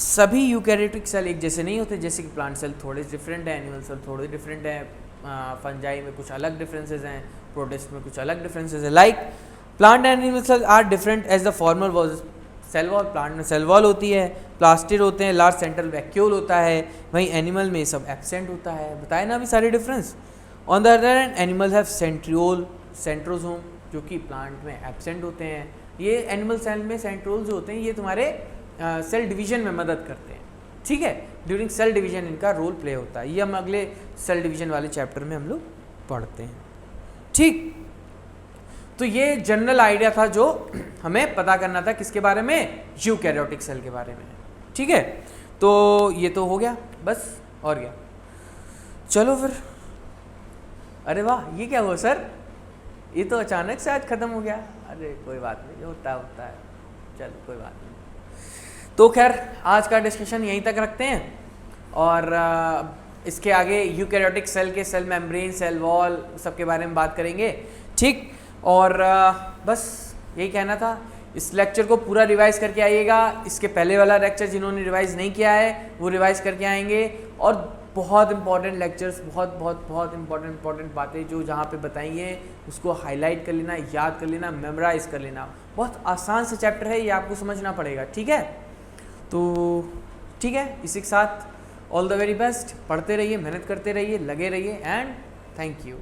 Speaker 1: सभी यूकैरियोटिक सेल एक जैसे नहीं होते, जैसे कि प्लांट सेल थोड़े डिफरेंट हैं, एनिमल सेल थोड़े डिफरेंट हैं, फंजाई में कुछ अलग डिफरेंसेस हैं, प्रोटिस्ट में कुछ अलग डिफरेंसेस हैं। Like plant and animal cell are different as the formal was cell wall. Plant में सेल वॉल होती है, प्लास्टिड होते हैं, लार्ज सेंट्रल वैक्यूल होता है, वहीं एनिमल में ये सब एब्सेंट होता है। बताए ना अभी सारे difference. On the other hand animal have centriole, centrosome, जो कि प्लांट में एब्सेंट होते हैं। ये एनिमल सेल में सेंट्रोल जो होते हैं, ये तुम्हारे सेल डिवीजन में मदद करते हैं। ठीक है, ड्यूरिंग सेल डिवीजन इनका रोल प्ले होता है। ये हम अगले सेल डिवीजन वाले चैप्टर में हम लोग पढ़ते हैं। ठीक, तो ये जनरल आइडिया था जो हमें पता करना था किसके बारे में? यूकैरियोटिक सेल के बारे में। ठीक है, तो ये तो हो गया बस, और क्या। चलो फिर, अरे वाह, ये क्या हुआ सर? ये तो अचानक से आज खत्म हो गया। अरे कोई बात नहीं, होता है, चलो कोई बात नहीं। तो खैर आज का डिस्कशन यहीं तक रखते हैं, और इसके आगे यूकैरियोटिक सेल के सेल मेम्ब्रेन, सेल वॉल, सबके बारे में बात करेंगे। ठीक, और बस यही कहना था। इस लेक्चर को पूरा रिवाइज करके आइएगा। इसके पहले वाला लेक्चर जिन्होंने रिवाइज नहीं किया है वो रिवाइज करके आएंगे, और बहुत इंपॉर्टेंट लेक्चर्स, बहुत इंपॉर्टेंट बातें जो जहाँ पे बताइए उसको हाईलाइट कर लेना, याद कर लेना, मेमोराइज कर लेना। बहुत आसान से चैप्टर है, ये आपको समझना पड़ेगा। ठीक है, तो ठीक है, इसी के साथ ऑल द वेरी बेस्ट। पढ़ते रहिए, मेहनत करते रहिए, लगे रहिए, एंड थैंक यू।